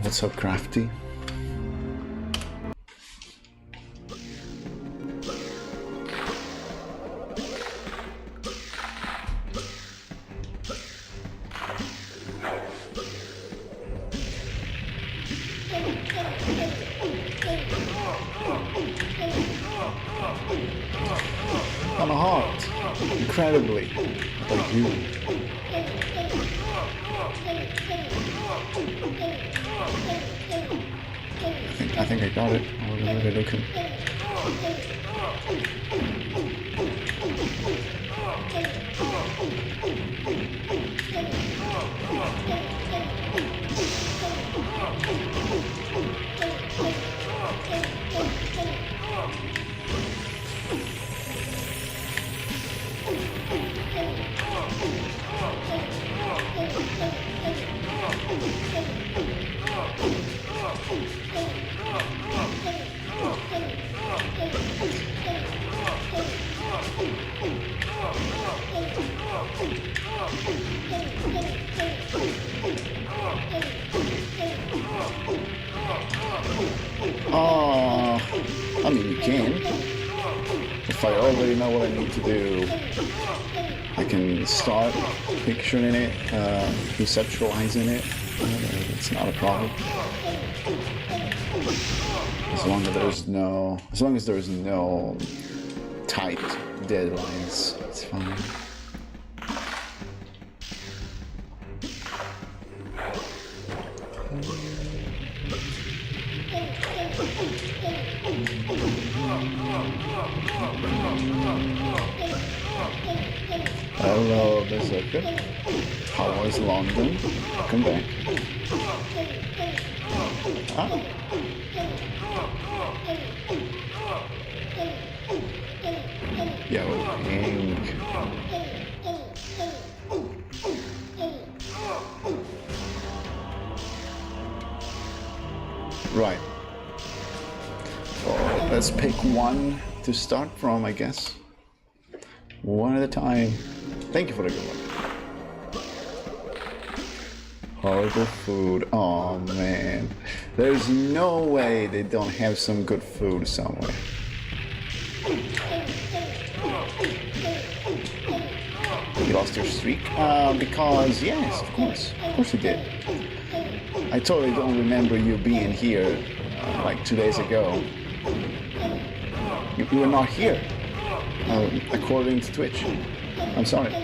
What's up, Crafty? On a heart, incredibly, like you. I think I got it. I wasn't really looking. I mean, you can. If I already know what I need to do, I can start picturing it, conceptualizing it. It's not a problem. As long as there's no tight deadlines, it's fine. Hello, Berserker. How was London? Welcome back. Ah. Yo, pink. Right. So let's pick one to start from, I guess. One at a time. Thank you for the good one. Horrible food. Oh man. There's no way they don't have some good food somewhere. You lost your streak? Because, yes, of course you did. I totally don't remember you being here like 2 days ago. You were not here, according to Twitch. I'm sorry.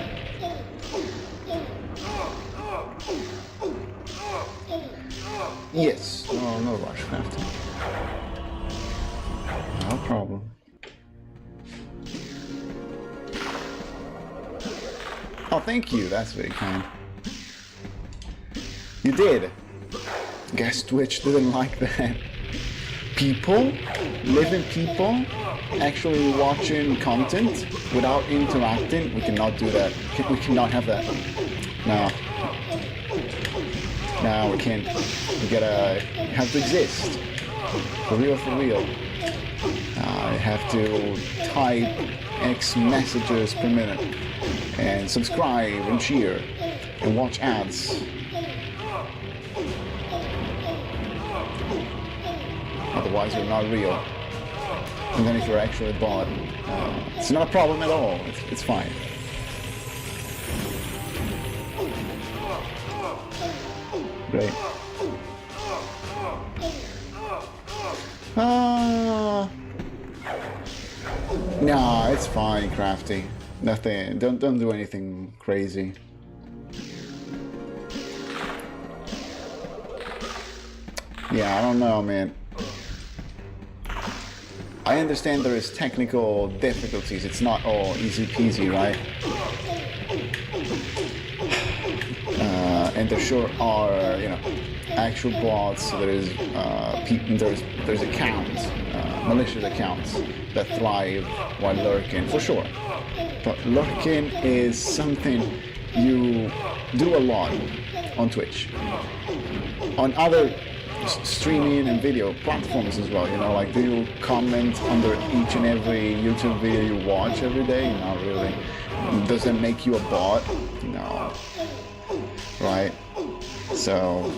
Yes, no rush, Crafty. No problem. Oh, thank you. That's very kind. You did. Guess Twitch didn't like that. People, living people, actually watching content without interacting. We cannot do that. We cannot have that. No. No, we can't. We gotta have to exist. For real, for real. I have to type X messages per minute and subscribe and cheer and watch ads. Otherwise, you're not real. And then if you're actually a bot, it's not a problem at all. It's fine. Great. No, it's fine, Crafty. Nothing. Don't do anything crazy. Yeah, I don't know, man. I understand there is technical difficulties. It's not all easy peasy, right? And there sure are, you know, actual bots. There is there's accounts, malicious accounts that thrive while lurking, for sure. But lurking is something you do a lot on Twitch, on other streaming and video platforms as well. You know, like, do you comment under each and every YouTube video you watch every day? Not really. Does that make you a bot? No. Right? So,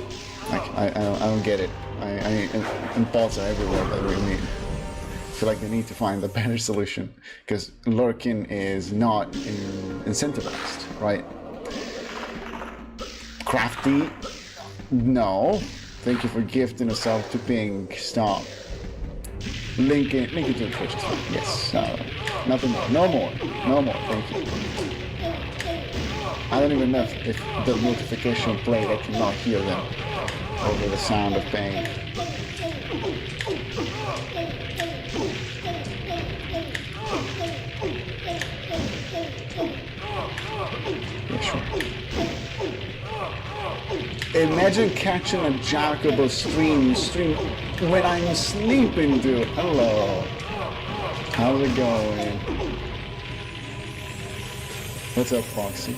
like, I don't get it. And bots are everywhere, but I feel like they need to find a better solution, because lurking is not incentivized, right? Crafty? No. Thank you for gifting a sub to Pink. Stop. Link it to the Twitch. Yes. Nothing more. No more. No more. Thank you. I don't even know if the notification played. I cannot hear them over the sound of pain. Yeah, sure. Imagine catching a Jacobo stream when I'm sleeping, dude. Hello. How's it going? What's up, Foxy?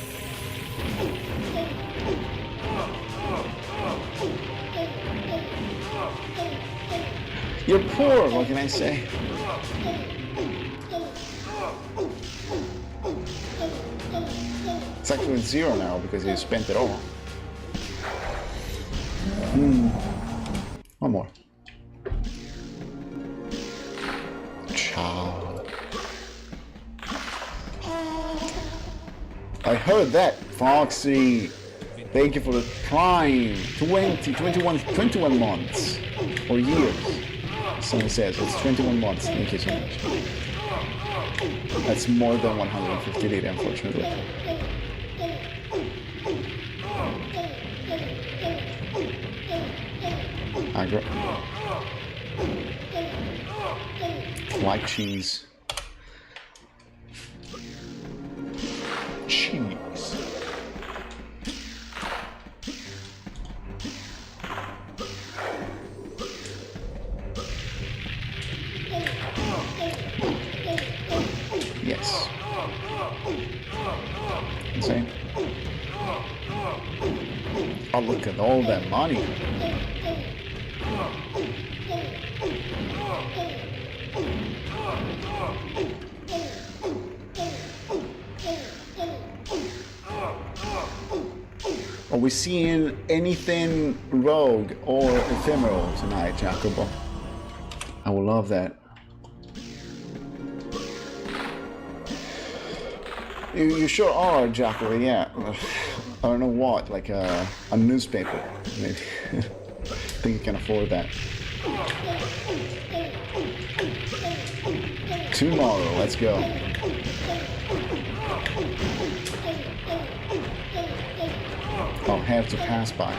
You're poor, what can I say? It's actually 0 now because you spent it all. One more. Ciao. I heard that, Foxy. Thank you for the prime. 21 months. Or years. Someone says it's 21 months. Thank you so much. That's more than 150 data, unfortunately. Aggro. Like cheese. Cheese. Yes. Insane. Oh, look at all that money. Are we seeing anything rogue or ephemeral tonight, Jacobo? I would love that. You sure are, Jacobo, yeah. I don't know what, like a newspaper, maybe. I think you can afford that. Tomorrow, let's go. I'll have to pass by.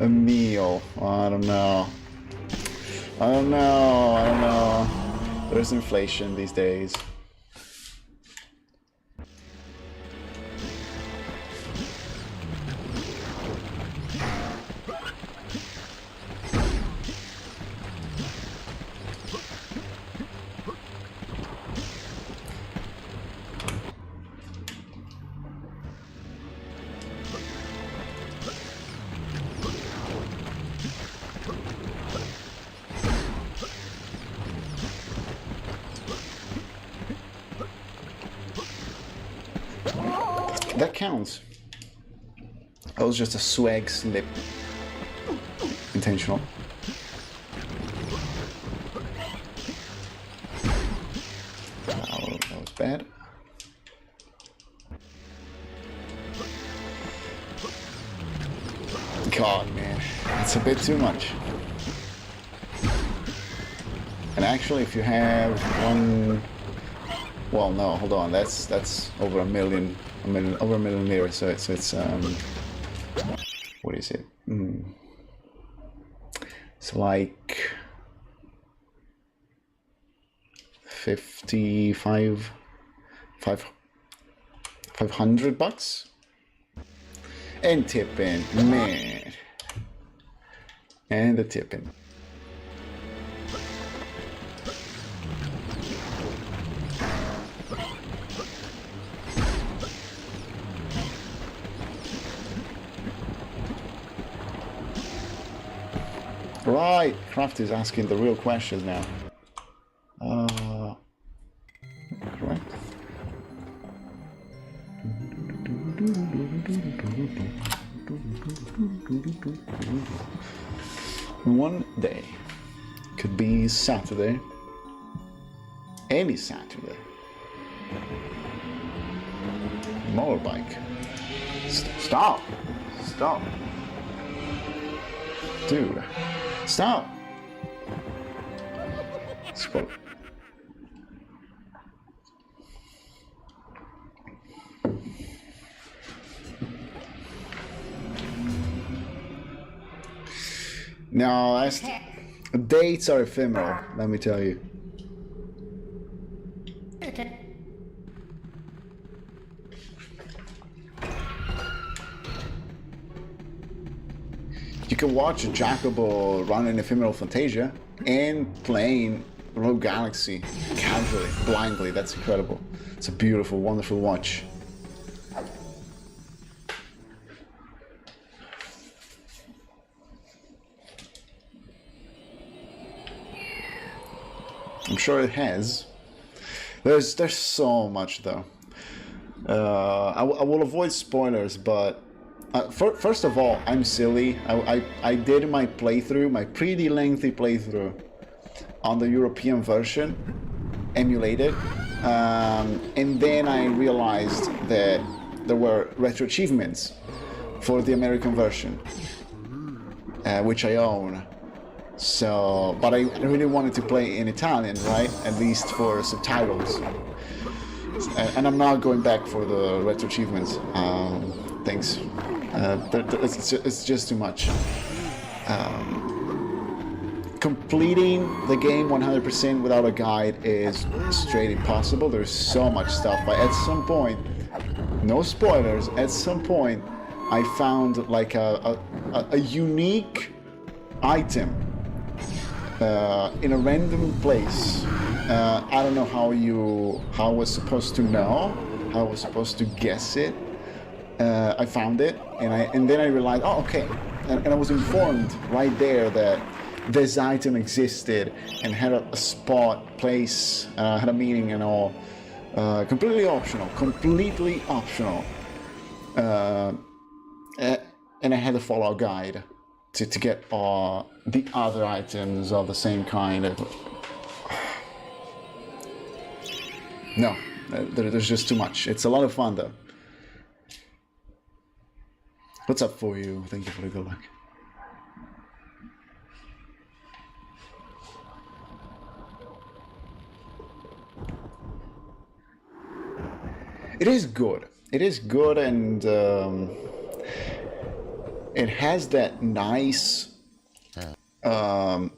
A meal. I don't know. I don't know. I don't know. There's inflation these days. That counts. That was just a swag slip. Intentional. That was bad. God, man, it's a bit too much. And actually, if you have one, well, no, hold on, that's over a million. Over a million lira, so it's what is it? It's like 500 bucks, and tipping, man, and the tipping. Right, Craft is asking the real questions now. Correct. One day, could be Saturday, any Saturday. Motorbike. Stop! Stop! Dude. Stop! Spoke. No, dates are ephemeral, let me tell you. You can watch Jacobo run in Ephemeral Fantasia and playing Rogue Galaxy casually, blindly. That's incredible. It's a beautiful, wonderful watch. I'm sure it has. There's so much though. I will avoid spoilers, but first of all, I'm silly. I did my playthrough, my pretty lengthy playthrough, on the European version, emulated, and then I realized that there were retro achievements for the American version, which I own. So, but I really wanted to play in Italian, right? At least for subtitles. And I'm not going back for the retro achievements. Thanks. It's just too much. Completing the game 100% without a guide is straight impossible. There's so much stuff, but at some point, no spoilers, at some point I found like a unique item in a random place. I don't know how I was supposed to know, how I was supposed to guess it. I found it, and then I realized, oh, okay, and I was informed right there that this item existed and had a spot, place, had a meaning and all. Completely optional, and I had to follow a guide to get the other items of the same kind. No, there's just too much. It's a lot of fun though. What's up for you? Thank you for the good luck. It is good. It is good, and it has that nice anime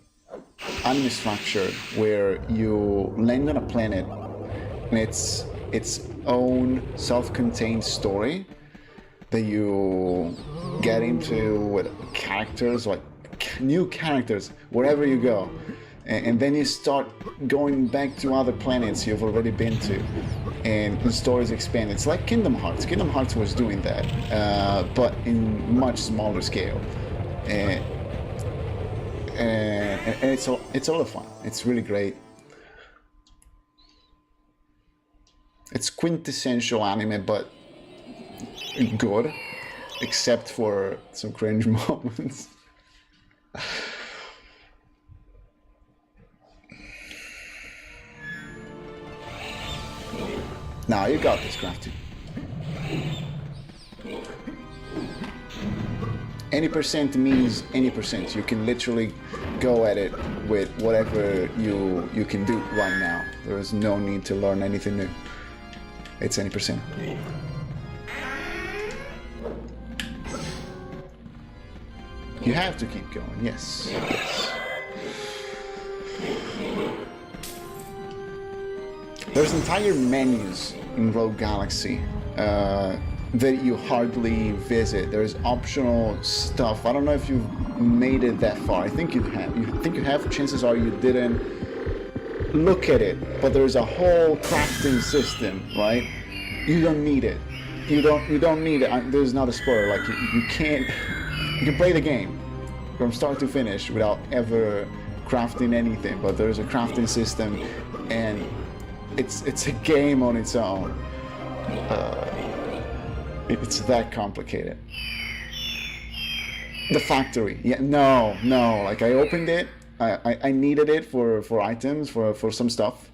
structure where you land on a planet and it's its own self-contained story that you get into with characters, like new characters wherever you go, and then you start going back to other planets you've already been to, and the stories expand. It's like Kingdom Hearts. Kingdom Hearts was doing that, but in much smaller scale, and it's a lot of fun. It's really great. It's quintessential anime, but good, except for some cringe moments. Now you got this, Crafty. Any percent means any percent. You can literally go at it with whatever you can do right now. There is no need to learn anything new. It's any percent. You have to keep going, yes. There's entire menus in Rogue Galaxy that you hardly visit. There's optional stuff. I don't know if you've made it that far. I think you have. You have. Chances are you didn't look at it. But there's a whole crafting system, right? You don't need it. You don't need it. There's not a spoiler. Like you can't. You can play the game from start to finish without ever crafting anything. But there's a crafting system, and it's a game on its own. It's that complicated. The factory, yeah, no. Like I opened it, I needed it for items, for some stuff.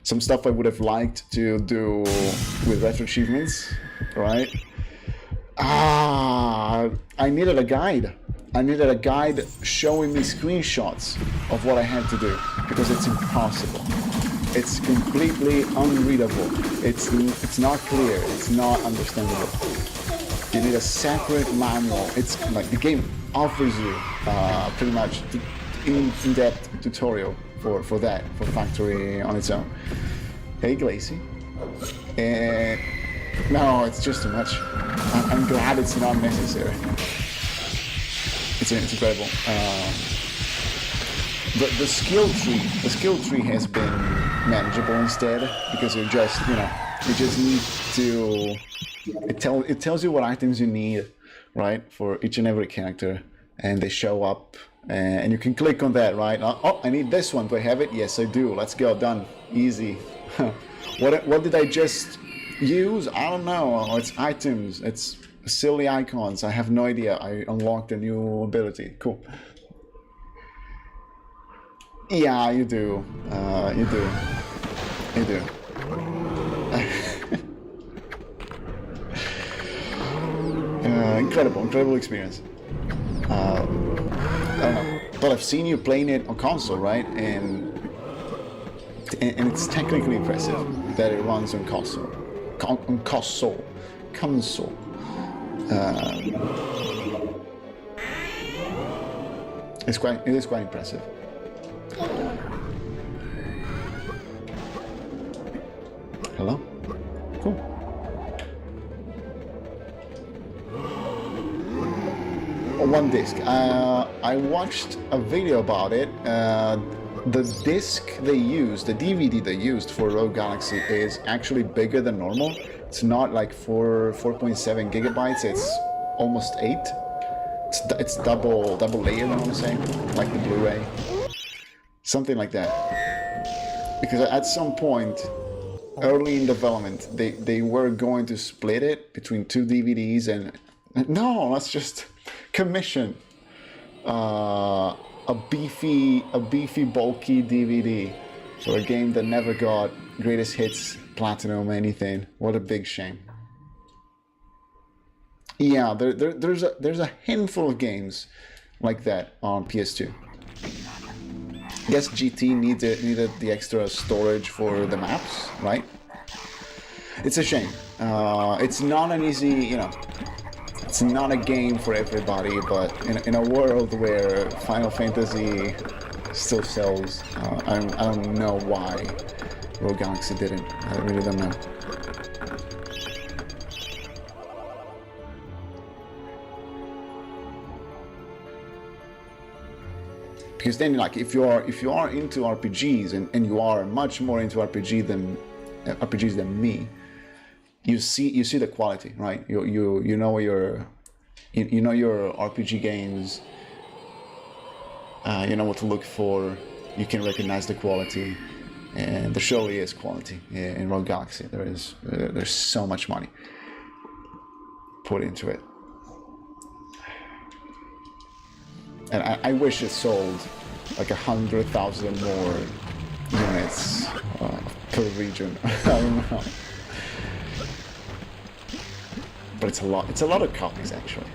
Some stuff I would have liked to do with retro achievements, right? I needed a guide. I needed a guide showing me screenshots of what I had to do, because it's impossible. It's completely unreadable. It's not clear. It's not understandable. You need a separate manual. It's like the game offers you pretty much in-depth tutorial for factory on its own. Hey, Glacy. No, it's just too much. I'm glad it's not necessary. It's incredible. The skill tree has been manageable instead, because you just need to. It tells you what items you need, right, for each and every character, and they show up, and you can click on that, right? Oh, I need this one. Do I have it? Yes, I do. Let's go. Done. Easy. What did I just use? I don't know. Oh, it's items. It's silly icons. I have no idea. I unlocked a new ability. Cool. Yeah, you do. You do. Incredible experience. I don't know, but I've seen you playing it on console, right? And it's technically impressive that it runs on console. It is quite impressive. Hello? Cool. One disc. I watched a video about it. The disc they used, the DVD they used for Rogue Galaxy is actually bigger than normal. It's not like 4.7 gigabytes, it's almost 8. It's double layered, I want to say, like the Blu-ray. Something like that. Because at some point, early in development, they were going to split it between 2 DVDs, and no, let's just commission a beefy, bulky DVD for a game that never got greatest hits, platinum, anything. What a big shame. Yeah, there's a handful of games like that on PS2. I guess GT needed the extra storage for the maps, right? It's a shame. It's not an easy, it's not a game for everybody, but in a world where Final Fantasy still sells, I don't know why Rogue Galaxy didn't. I really don't know. Because then, like, if you are into RPGs and you are much more into RPGs than me, you see the quality, right? You know your RPG games. You know what to look for. You can recognize the quality, and there surely is quality in Rogue Galaxy. There's so much money put into it. And I wish it sold like 100,000 more units per region. I don't know. But it's a lot. It's a lot of copies, actually.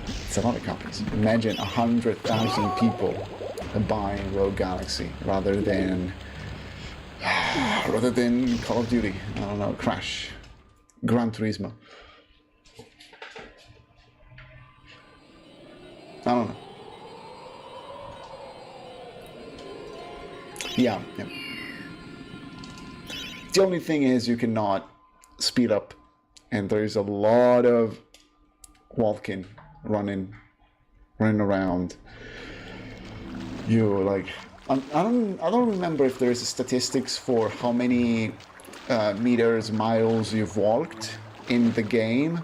It's a lot of copies. Imagine 100,000 people buying Rogue Galaxy rather than Call of Duty. I don't know, Crash, Gran Turismo. I don't know. Yeah. The only thing is you cannot speed up, and there's a lot of walking, running around. You like, I don't remember if there's statistics for how many meters, miles you've walked in the game.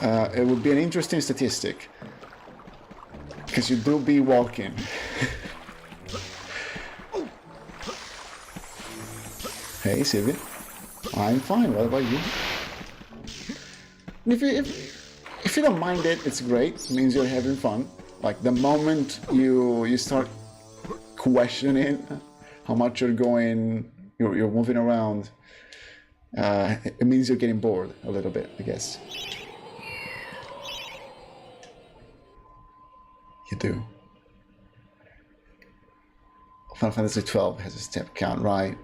It would be an interesting statistic, because you do be walking. Hey, Sylvia. I'm fine. What about you? If you don't mind it, it's great. It means you're having fun. Like, the moment you start questioning how much you're moving around, it means you're getting bored a little bit, I guess. You do. Final Fantasy XII has a step count, right?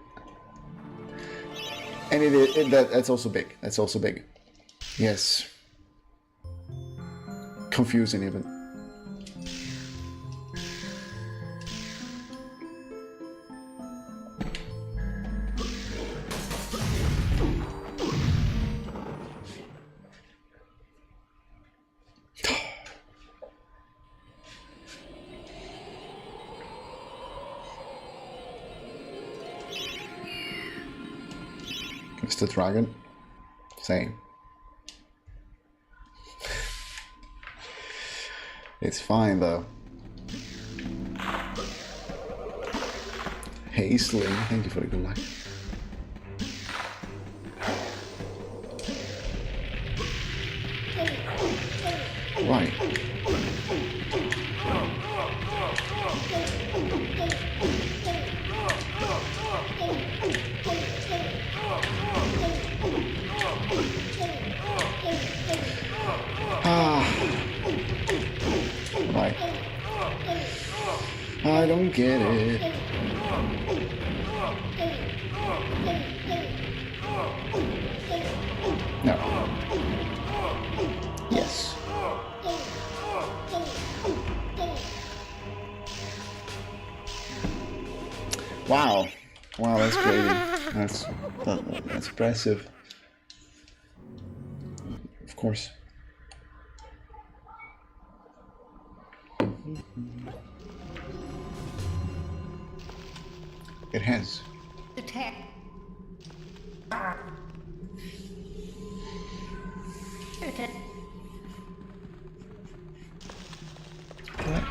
And that's also big. That's also big. Yes. Confusing even. The dragon, same. It's fine though. Hey Slim, thank you for the good luck. Right. Right. I don't get it. No. Yes. Wow. Wow, that's crazy. That's impressive. Of course. It has. Attack. Okay. What?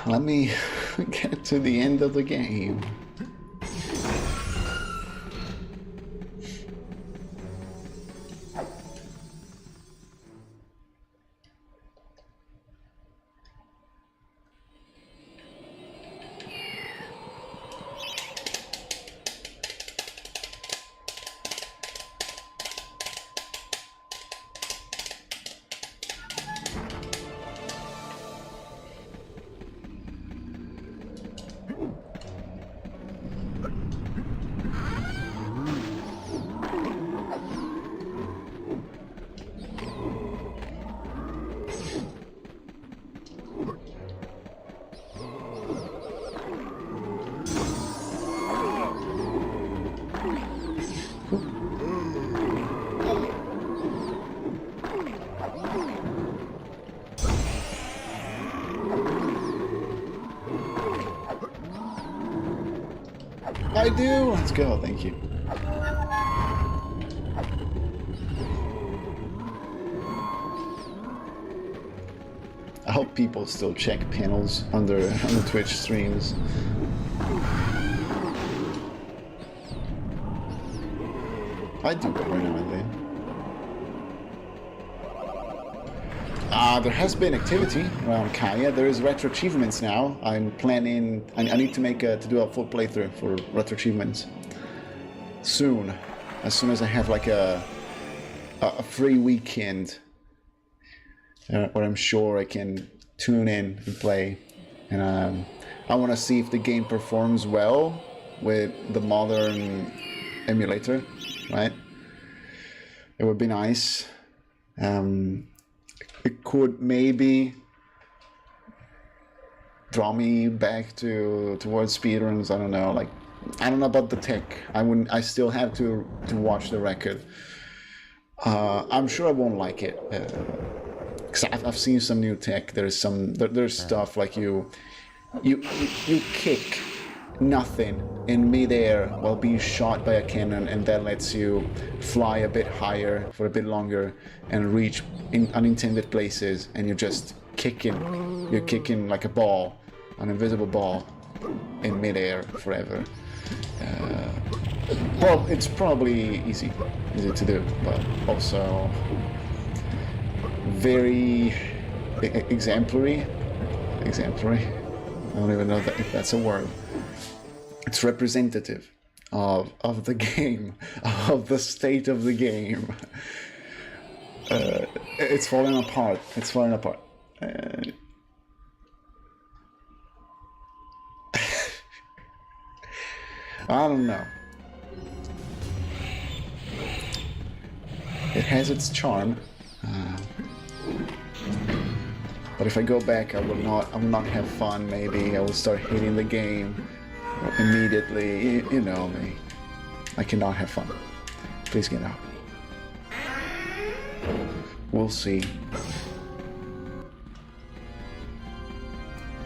Let me get to the end of the game. I do! Let's go, thank you. I hope people still check panels on the Twitch streams. I do every now and then. There has been activity around Kaya. There is retro achievements now. I'm planning. I need to do a full playthrough for retro achievements soon. As soon as I have like a free weekend, where I'm sure I can tune in and play. And I want to see if the game performs well with the modern emulator, right? It would be nice. It could maybe draw me back towards speedruns. I don't know. Like, I don't know about the tech. I still have to watch the record. I'm sure I won't like it. Cause I've seen some new tech. There's stuff like you kick nothing in midair while being shot by a cannon, and that lets you fly a bit higher for a bit longer and reach in unintended places, and you're just kicking. You're kicking like a ball, an invisible ball, in midair forever. Well, it's probably easy to do, but also very exemplary. I don't even know if that's a word. It's representative of the game, of the state of the game. It's falling apart. I don't know. It has its charm. But if I go back, I will not have fun. Maybe I will start hating the game immediately. You know me. I cannot have fun. Please get out. We'll see.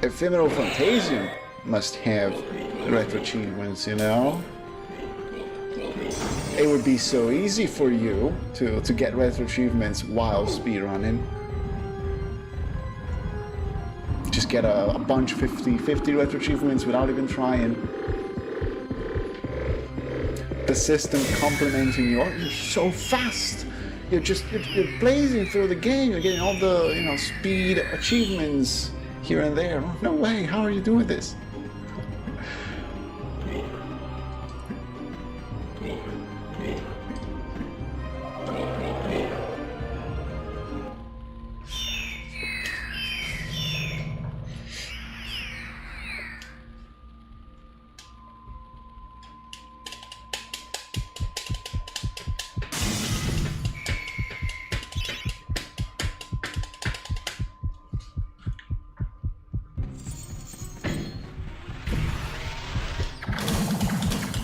Ephemeral Fantasium must have retro achievements, you know? It would be so easy for you to get retro achievements while speedrunning. Just get a bunch, 50 retro achievements without even trying. The system complimenting you. Oh, you're so fast. You're blazing through the game. You're getting all the speed achievements here and there. Oh, no way. How are you doing this?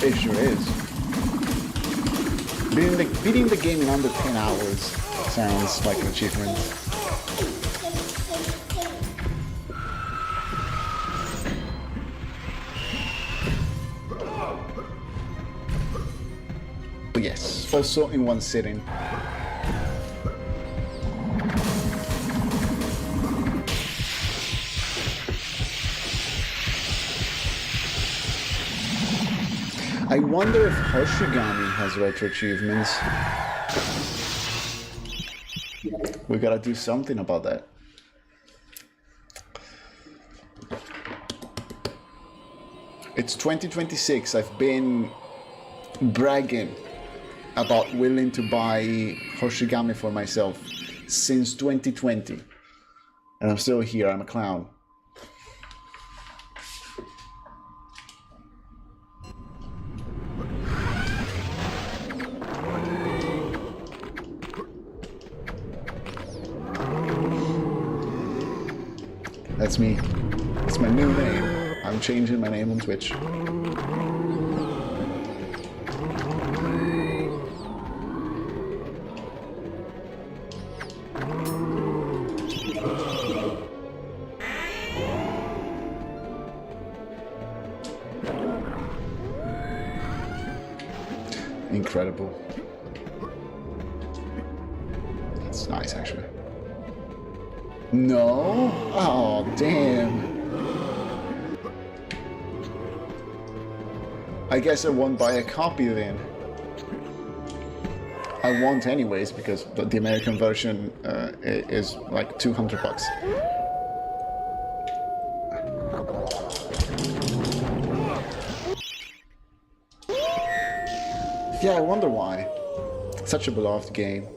It sure is. Beating the game in under 10 hours sounds like an achievement. But yes, also in one sitting. I wonder if Hoshigami has retro achievements. We gotta do something about that. It's 2026. I've been bragging about willing to buy Hoshigami for myself since 2020. And I'm still here. I'm a clown. That's me. It's my new name. I'm changing my name on Twitch. Incredible. That's nice, actually. No? Oh, damn. I guess I won't buy a copy then. I won't anyways, because the American version is like 200 bucks. Yeah, I wonder why. Such a beloved game.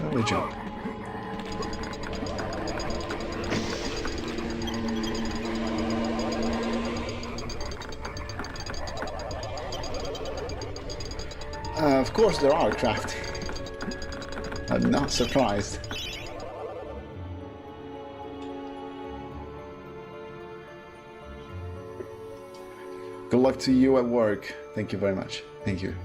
Early jump. Of course there are crafting. I'm not surprised. Good luck to you at work. Thank you very much. Thank you.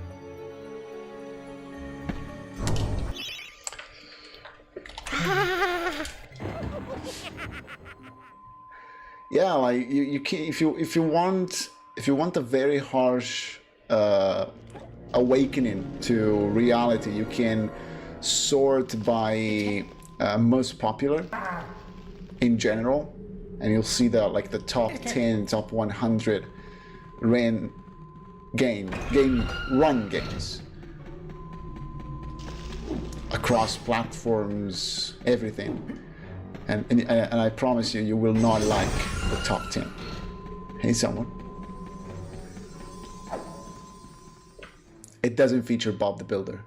Yeah, like you can, if you want a very harsh awakening to reality, you can sort by most popular in general, and you'll see that like the top 10, top 100 run games across platforms, everything. And I promise you, you will not like the top 10. Hey, someone. It doesn't feature Bob the Builder.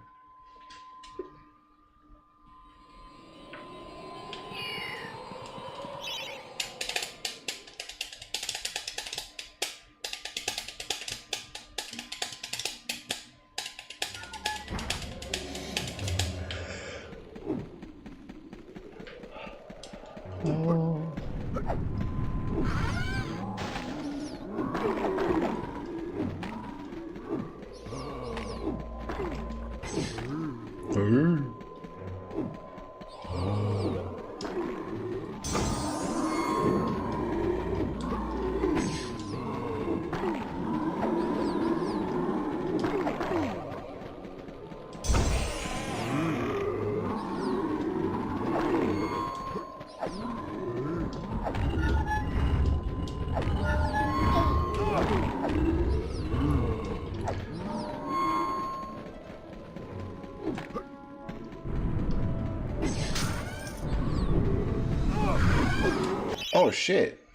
Oh shit.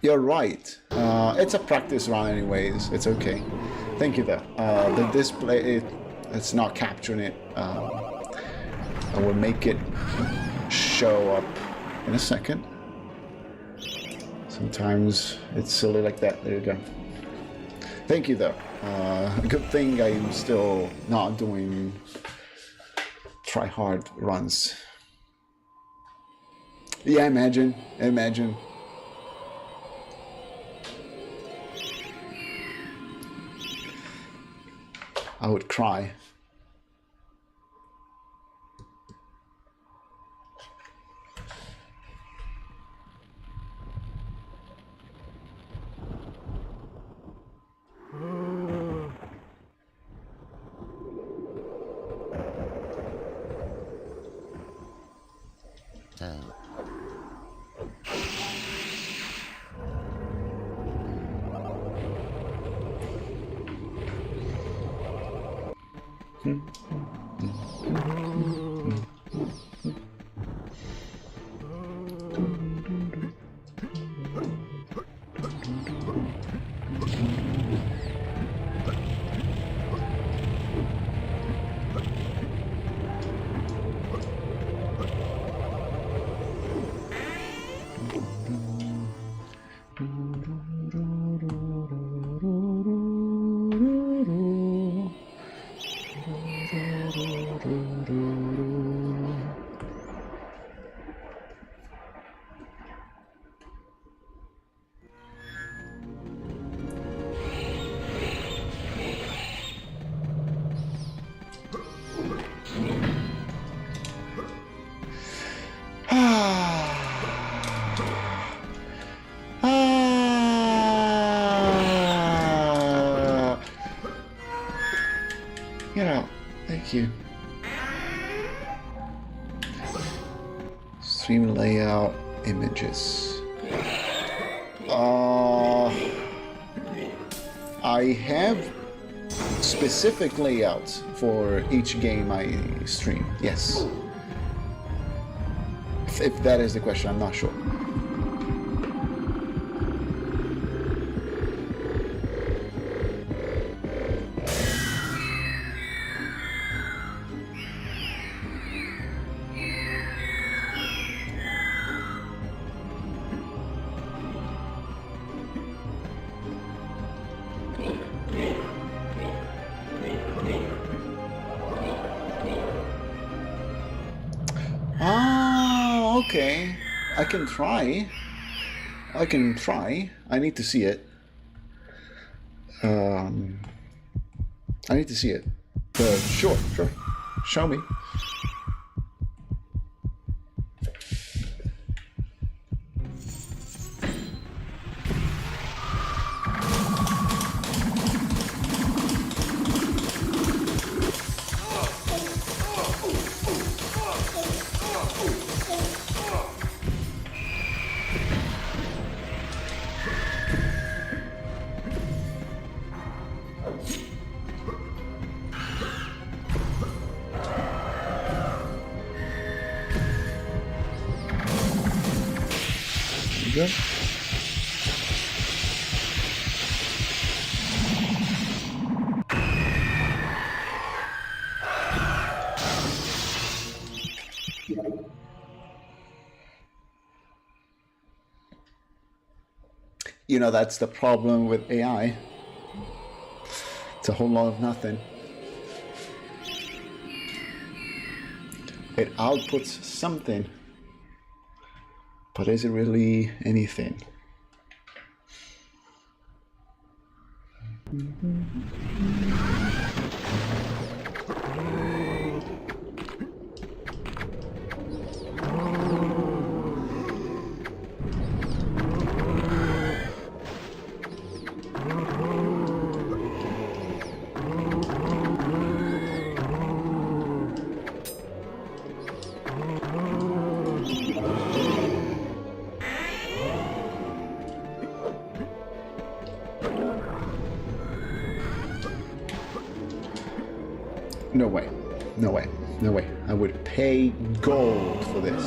You're right. It's a practice run anyways. It's okay. Thank you though. The display, it's not capturing it. I will make it show up in a second. Sometimes it's silly like that. There you go. Thank you though. Good thing I'm still not doing try-hard runs. Yeah, imagine. I would cry. Thank you. Stream layout images. I have specific layouts for each game I stream. Yes. If that is the question, I'm not sure. Okay, I can try. I need to see it. I need to see it. Sure. Show me. Good. You know, that's the problem with AI. It's a whole lot of nothing. It outputs something. But is it really anything? No way. No way. No way. I would pay gold for this.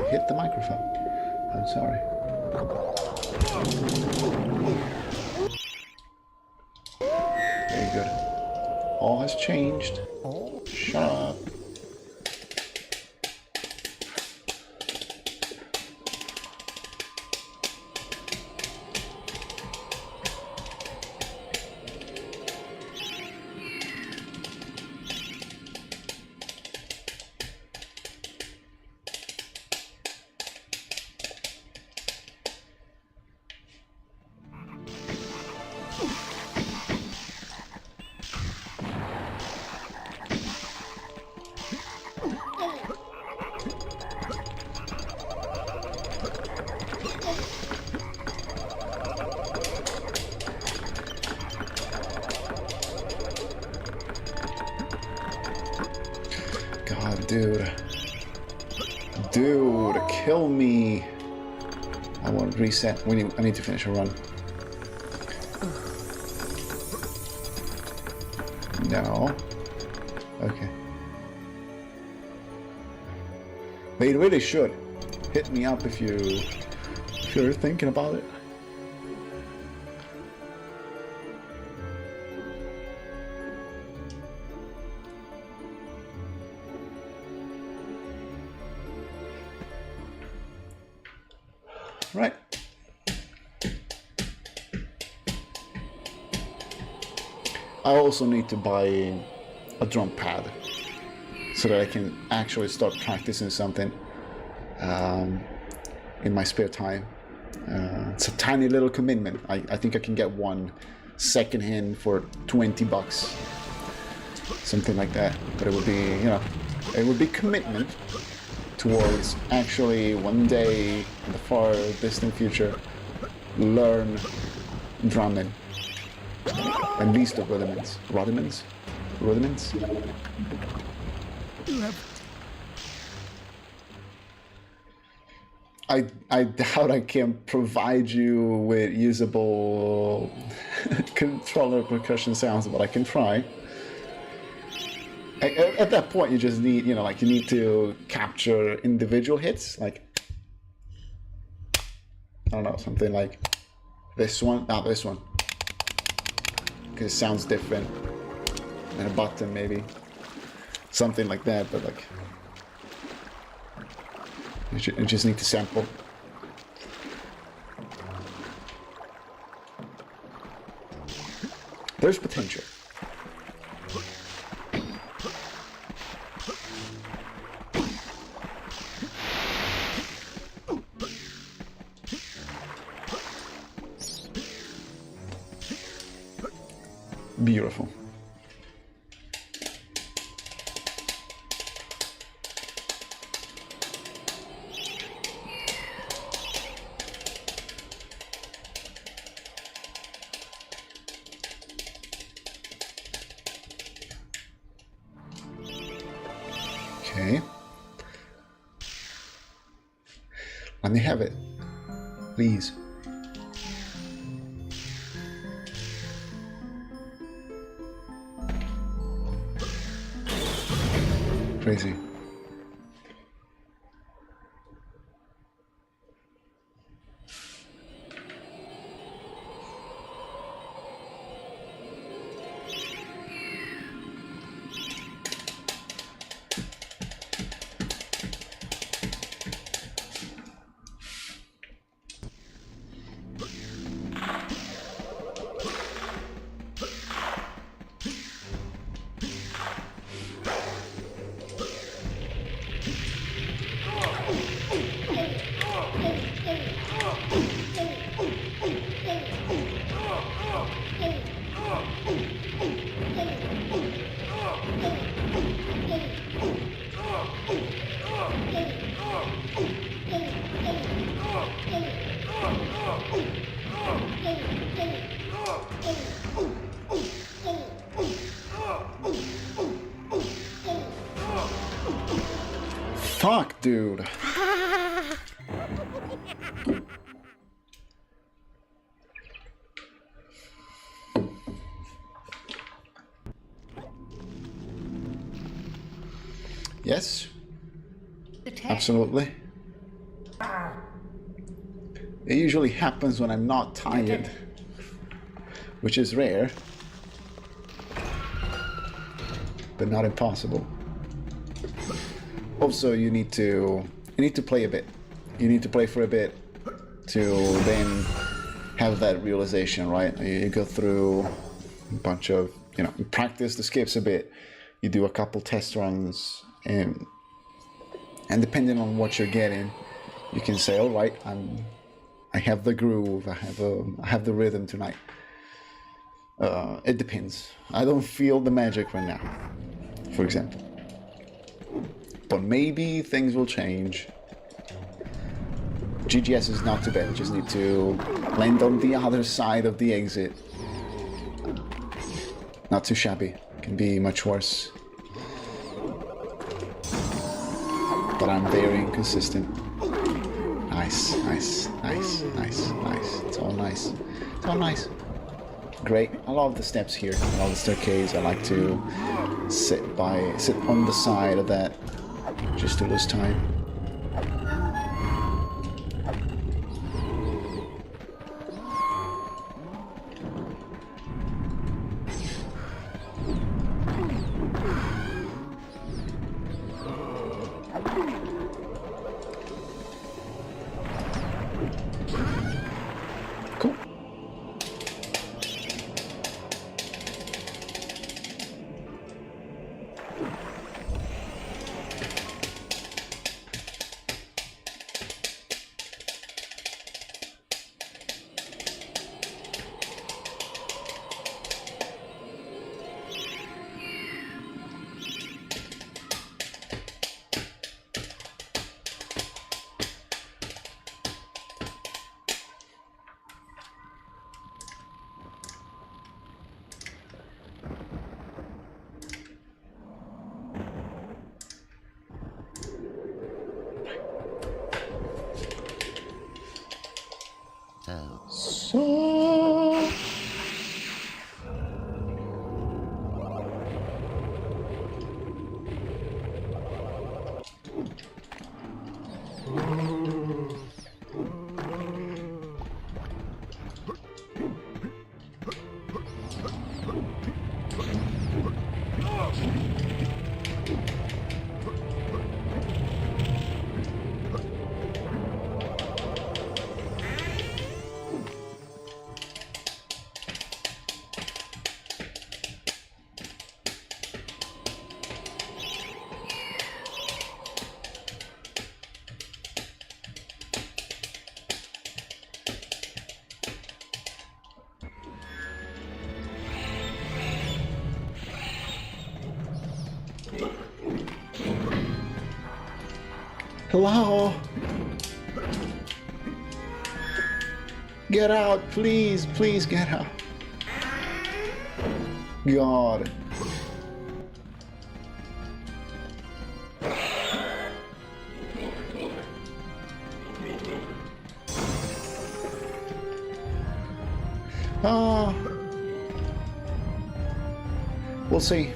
Hit the microphone. I'm sorry. Very good. All has changed. Shut up. Dude, kill me. I want to reset. I need to finish a run. No. Okay. But you really should hit me up if you're thinking about it. Right. I also need to buy a drum pad so that I can actually start practicing something in my spare time. It's a tiny little commitment. I think I can get one secondhand for $20, something like that. But it would be, you know, It would be commitment towards actually one day in the far distant future learn drumming. At least the rudiments. Rudiments? Rudiments? I doubt I can provide you with usable controller percussion sounds, but I can try. At that point, you just need, you know, like you need to capture individual hits, like, I don't know, something like this one, not this one, because it sounds different, and a button maybe, something like that, but like, you just need to sample. There's potential. Beautiful. Okay. Let me have it, please. Crazy. Fuck, dude. Yes, absolutely. It usually happens when I'm not tired, which is rare, but not impossible. Also, you need to play a bit. You need to play for a bit to then have that realization, right? You go through a bunch of, you know, you practice the skips a bit. You do a couple test runs, and depending on what you're getting, you can say, all right, I have the groove, I have the rhythm tonight. It depends. I don't feel the magic right now, for example. But maybe things will change. GGS is not too bad. You just need to land on the other side of the exit. Not too shabby. Can be much worse. But I'm very inconsistent. Nice, nice, nice, nice, nice. It's all nice. It's all nice. Great. I love the steps here. I love the staircase. I like to sit on the side of that just to lose time. Cool. Hello? Get out, please, please get out. God. We'll see.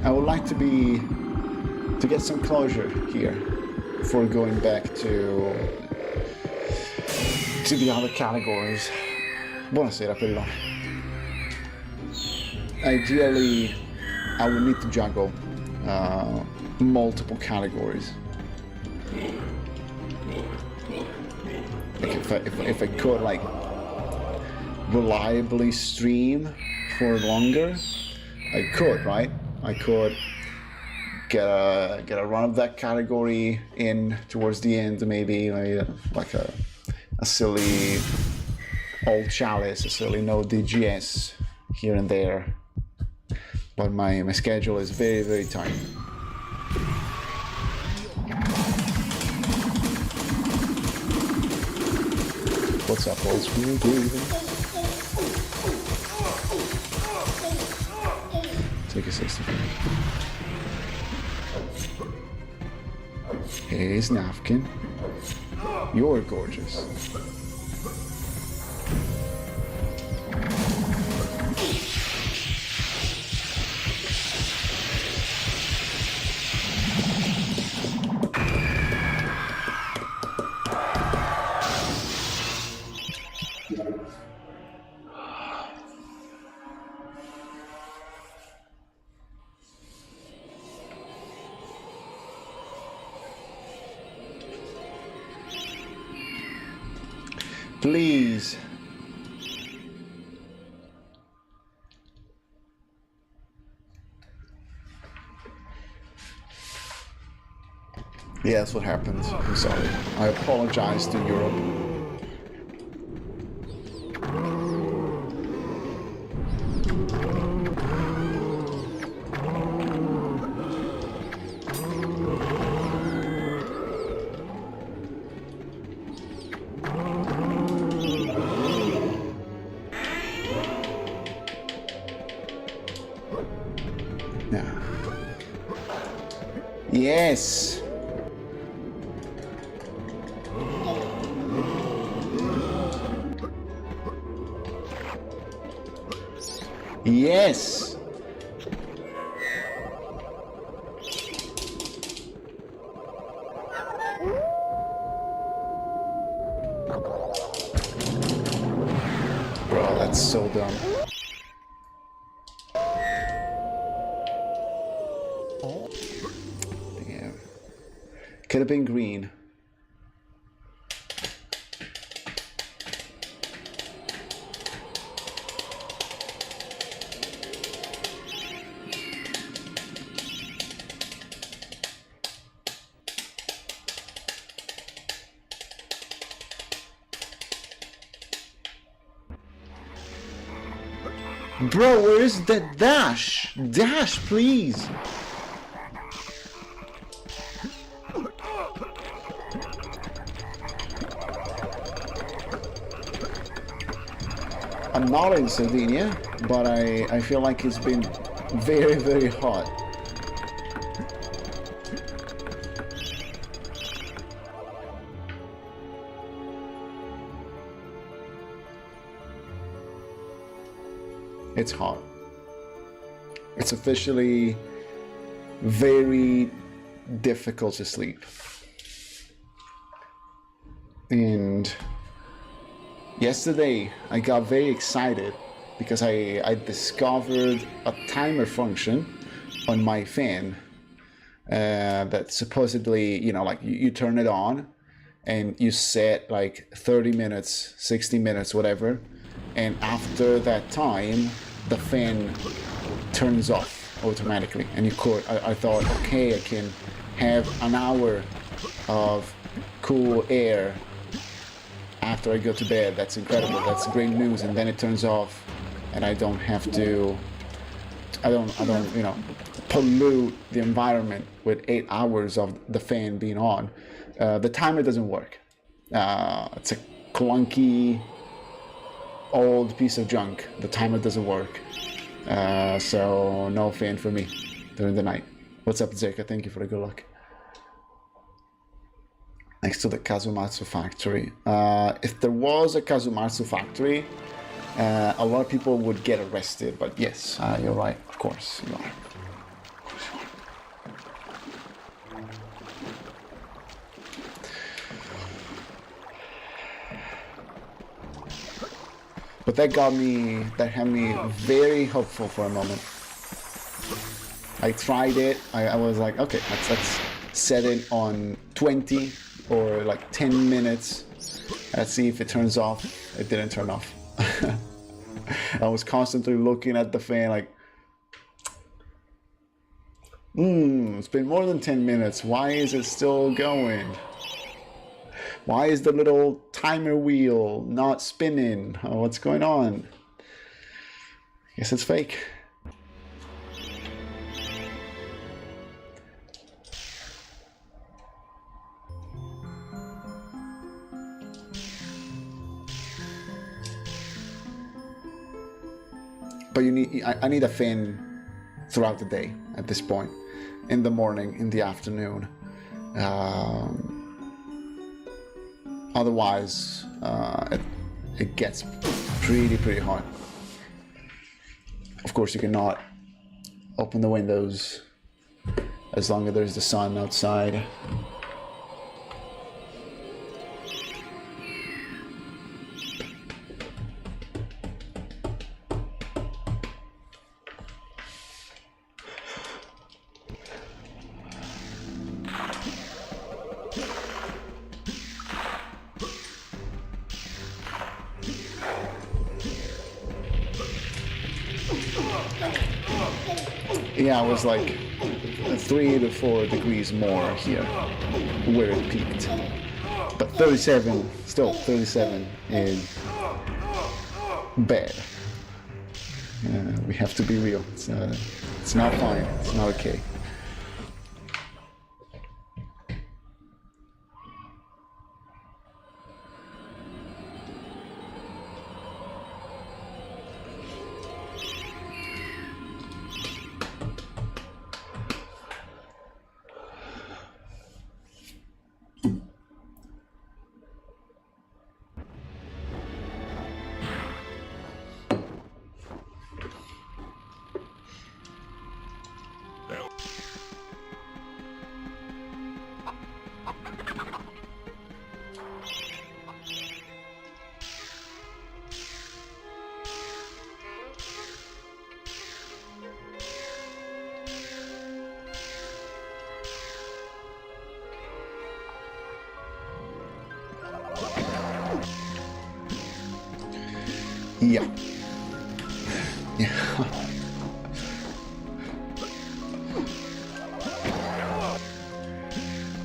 I would like to get some closure here before going back to the other categories. Buonasera, quello. Ideally, I would need to juggle multiple categories. Like if I could like reliably stream for longer, I could, right? I could get a run of that category in towards the end, maybe like a silly old chalice, a silly no DGS here and there. But my schedule is very, very tight. What's up, old school dude? Take a 65. Hey, Snafkin. You're gorgeous. Please. Yeah, that's what happens. I'm sorry. I apologize to Europe. Yes. Yes. Bro, that's so dumb. Could have been green. Bro, where is that dash? Dash, please. I'm not in Sardinia, but I feel like it's been very, very hot. It's hot. It's officially very difficult to sleep. And yesterday I got very excited because I discovered a timer function on my fan that supposedly, you know, like you turn it on and you set like 30 minutes, 60 minutes, whatever. And after that time, the fan turns off automatically. And you could, I thought, okay, I can have an hour of cool air after I go to bed. That's incredible. That's great news. And then it turns off, and I don't have to. I don't, you know, pollute the environment with 8 hours of the fan being on. The timer doesn't work. It's a clunky, old piece of junk. The timer doesn't work. So no fan for me during the night. What's up, Zeka? Thank you for the good luck. Next to the Kazumatsu factory. If there was a Kazumatsu factory, a lot of people would get arrested. But yes, you're right. Of course, you are. But that had me very hopeful for a moment. I tried it. I was like, okay, let's set it on 20 or like 10 minutes. Let's see if it turns off. It didn't turn off. I was constantly looking at the fan like, it's been more than 10 minutes. Why is it still going? Why is the little timer wheel not spinning? Oh, what's going on? I guess it's fake. But I need a fan throughout the day at this point. In the morning, in the afternoon. Otherwise, it gets pretty hot. Of course, you cannot open the windows as long as there's the sun outside. Yeah, it was like 3 to 4 degrees more here where it peaked. But 37, still 37 is bad. We have to be real. It's not fine. It's not okay. Yeah. Yeah.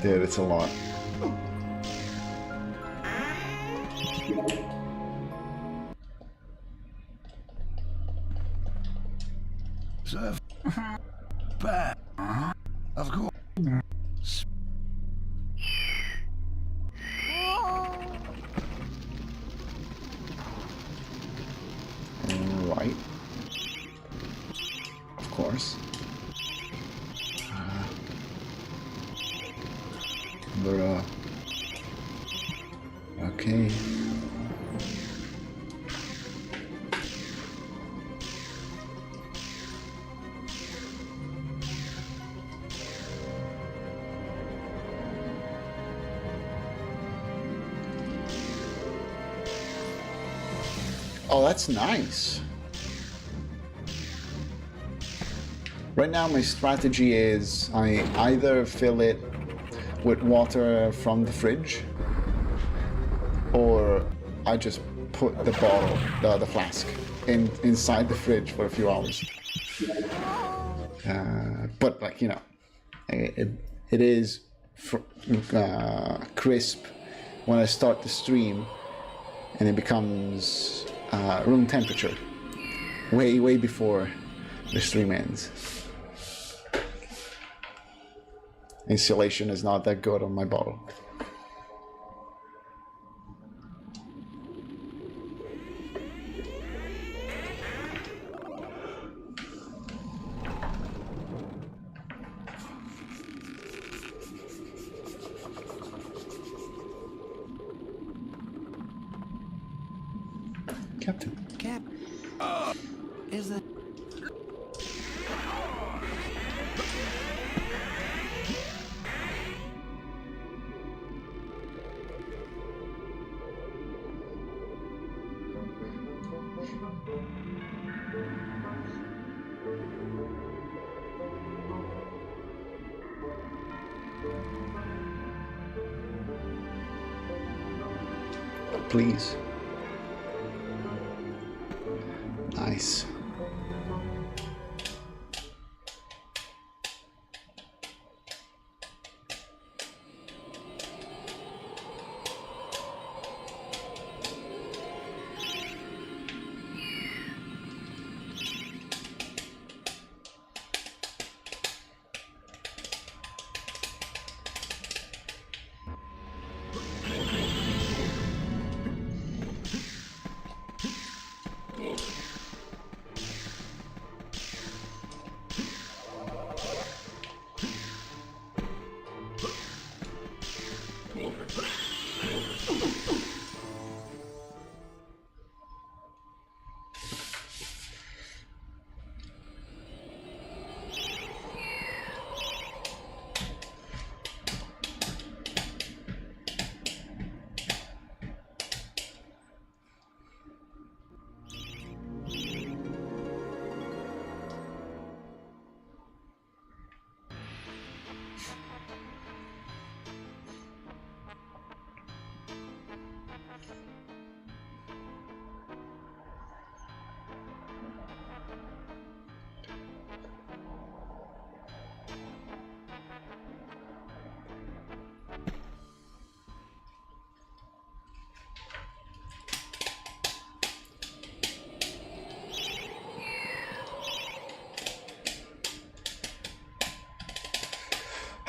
Dude, it's a lot. Of course. Right. Of course. Bruh. Okay. Oh, that's nice. Right now my strategy is I either fill it with water from the fridge or I just put the bottle, the flask, inside the fridge for a few hours. But like, you know, it is crisp when I start the stream and it becomes room temperature way before the stream ends. Insulation is not that good on my bottle. Captain. Cap. Is it? Please. Nice.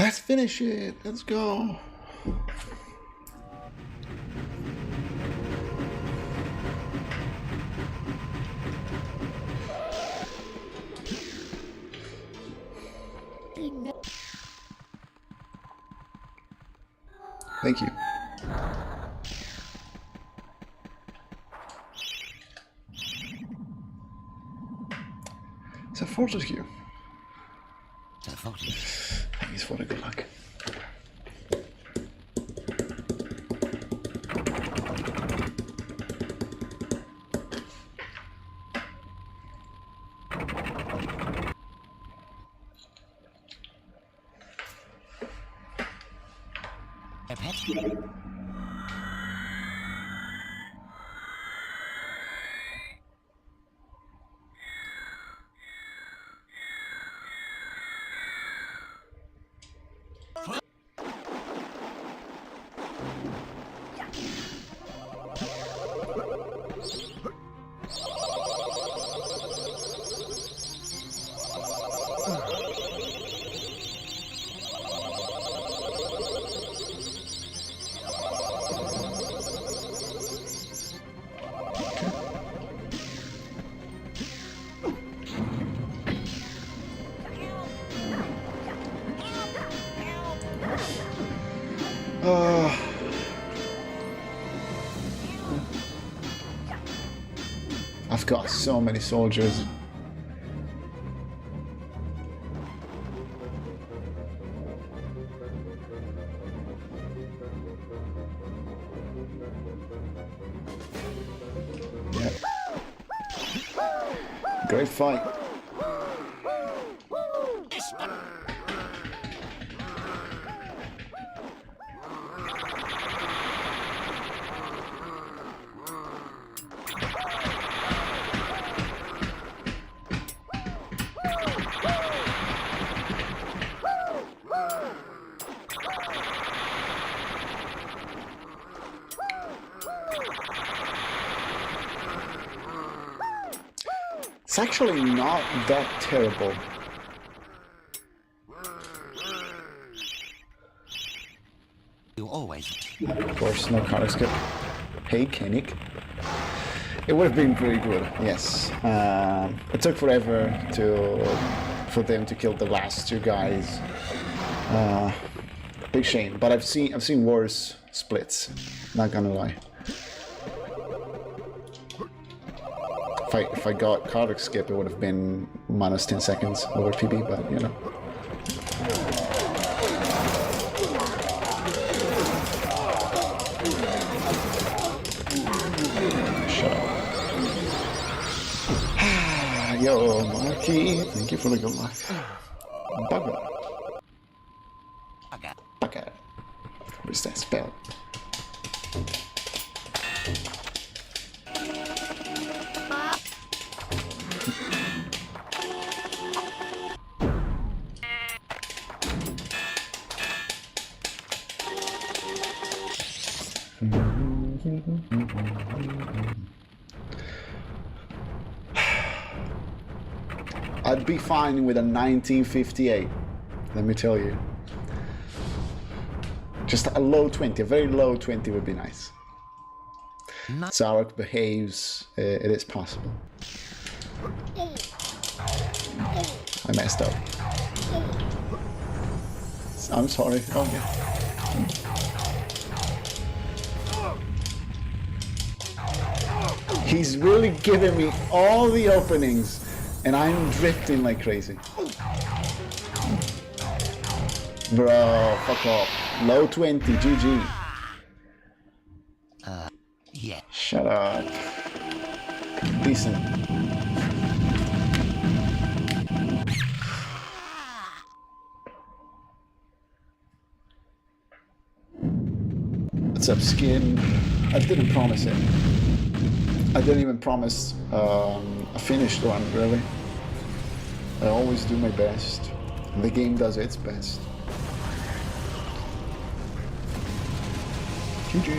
Let's finish it. Let's go. Thank you. It's a Fortescue. Thanks for the good luck. I've got so many soldiers. Yep. Great fight. It's actually not that terrible. You always. Of course, no color skip. Hey, Koenig. It would have been pretty good, yes. It took forever for them to kill the last two guys. Big shame, but I've seen worse splits. Not gonna lie. If I got cardiac skip, it would have been minus 10 seconds over PB, but you know. Shut up. Yo, Marky, thank you for the good luck. Bugger. Bugger. What is that spell? I'd be fine with a 1958, let me tell you. Just a low 20, a very low 20 would be nice. Zarok behaves, it is possible. I messed up. I'm sorry. Oh, yeah. He's really giving me all the openings, and I'm drifting like crazy. Bro, fuck off. Low 20, GG. Yeah. Shut up. Decent. What's up, Skin? I didn't promise it. I didn't even promise a finished one, really. I always do my best. The game does its best. GG.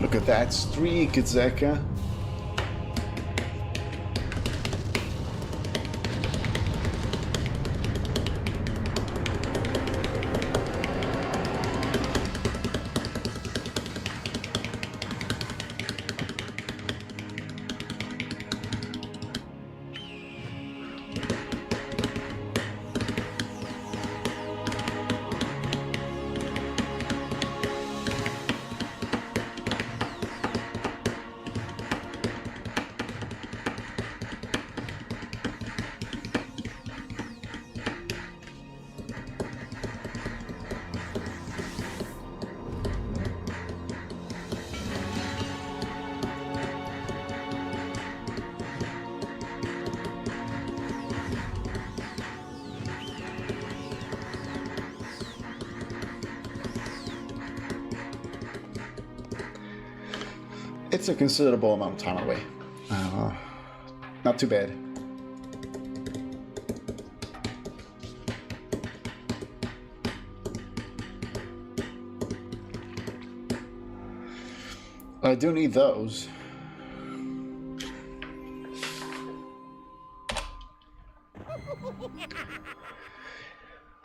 Look at that streak, Zeka. It's a considerable amount of time away. Not too bad. I do need those.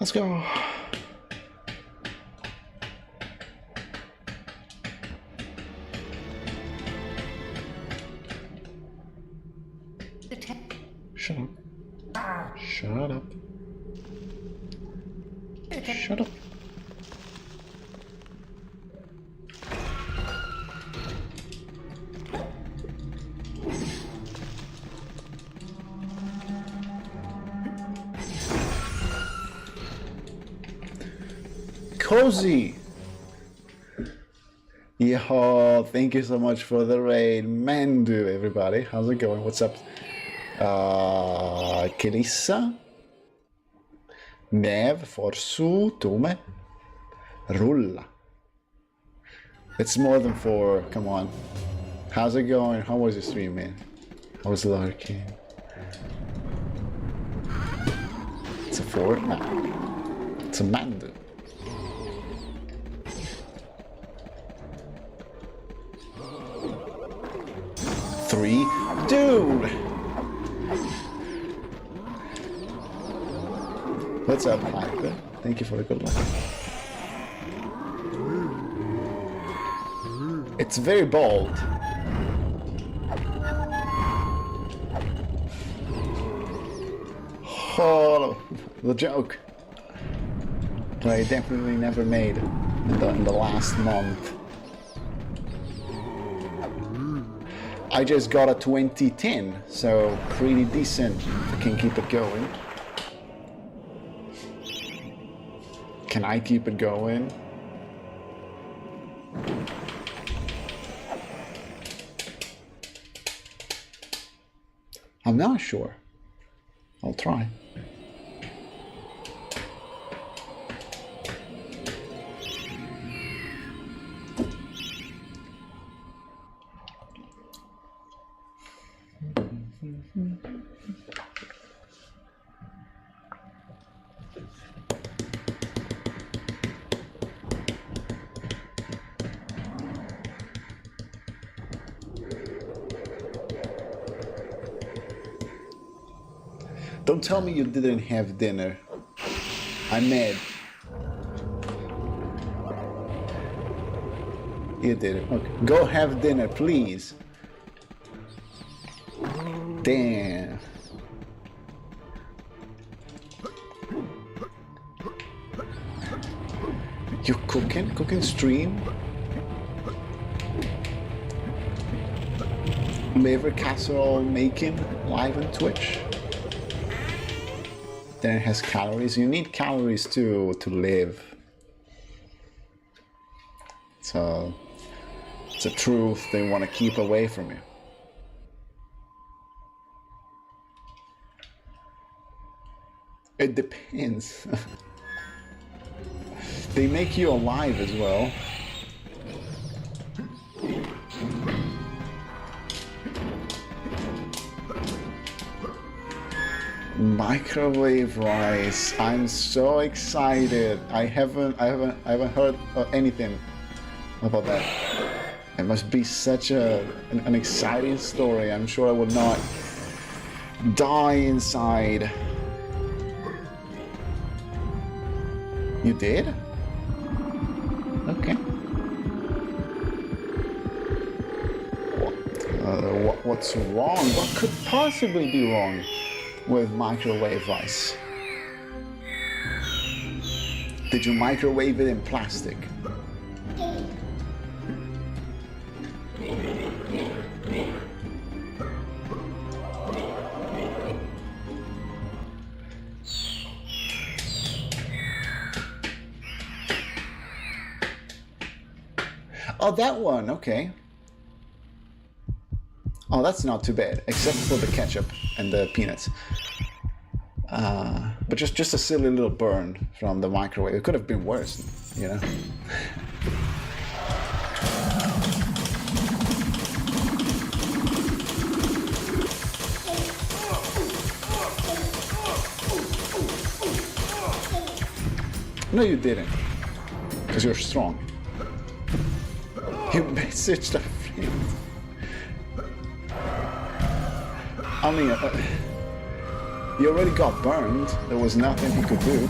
Let's go. Shut up. Shut up. Shut up. Cozy. Yo, thank you so much for the raid. Mandu, everybody. How's it going? What's up? Kelissa, Nev, Forsu, Tome, Rulla. It's more than 4, come on. How's it going? How was your stream, man? How was lurking? It's a 4? No. It's a Mandu. Three? Dude! What's up, Mike? Thank you for the good luck. It's very bold. Oh, the joke. that I definitely never made in the last month. I just got a 2010, so pretty decent if I can keep it going. Can I keep it going? I'm not sure. I'll try. Don't tell me you didn't have dinner. I'm mad. You didn't. Okay. Go have dinner, please. Damn. You cooking? Cooking stream? Liver casserole making live on Twitch? Then it has calories. You need calories to live. So it's a truth they want to keep away from you. It depends. They make you alive as well. Microwave rice. I'm so excited. I haven't heard anything about that. It must be such an exciting story. I'm sure I would not die inside. You did? Okay. What's wrong? What could possibly be wrong with microwave rice? Did you microwave it in plastic? Oh, that one, okay. Oh, that's not too bad, except for the ketchup and the peanuts. But just a silly little burn from the microwave. It could have been worse, you know? No, you didn't. Because you're strong. You messaged a friend. I mean, you already got burned. There was nothing he could do.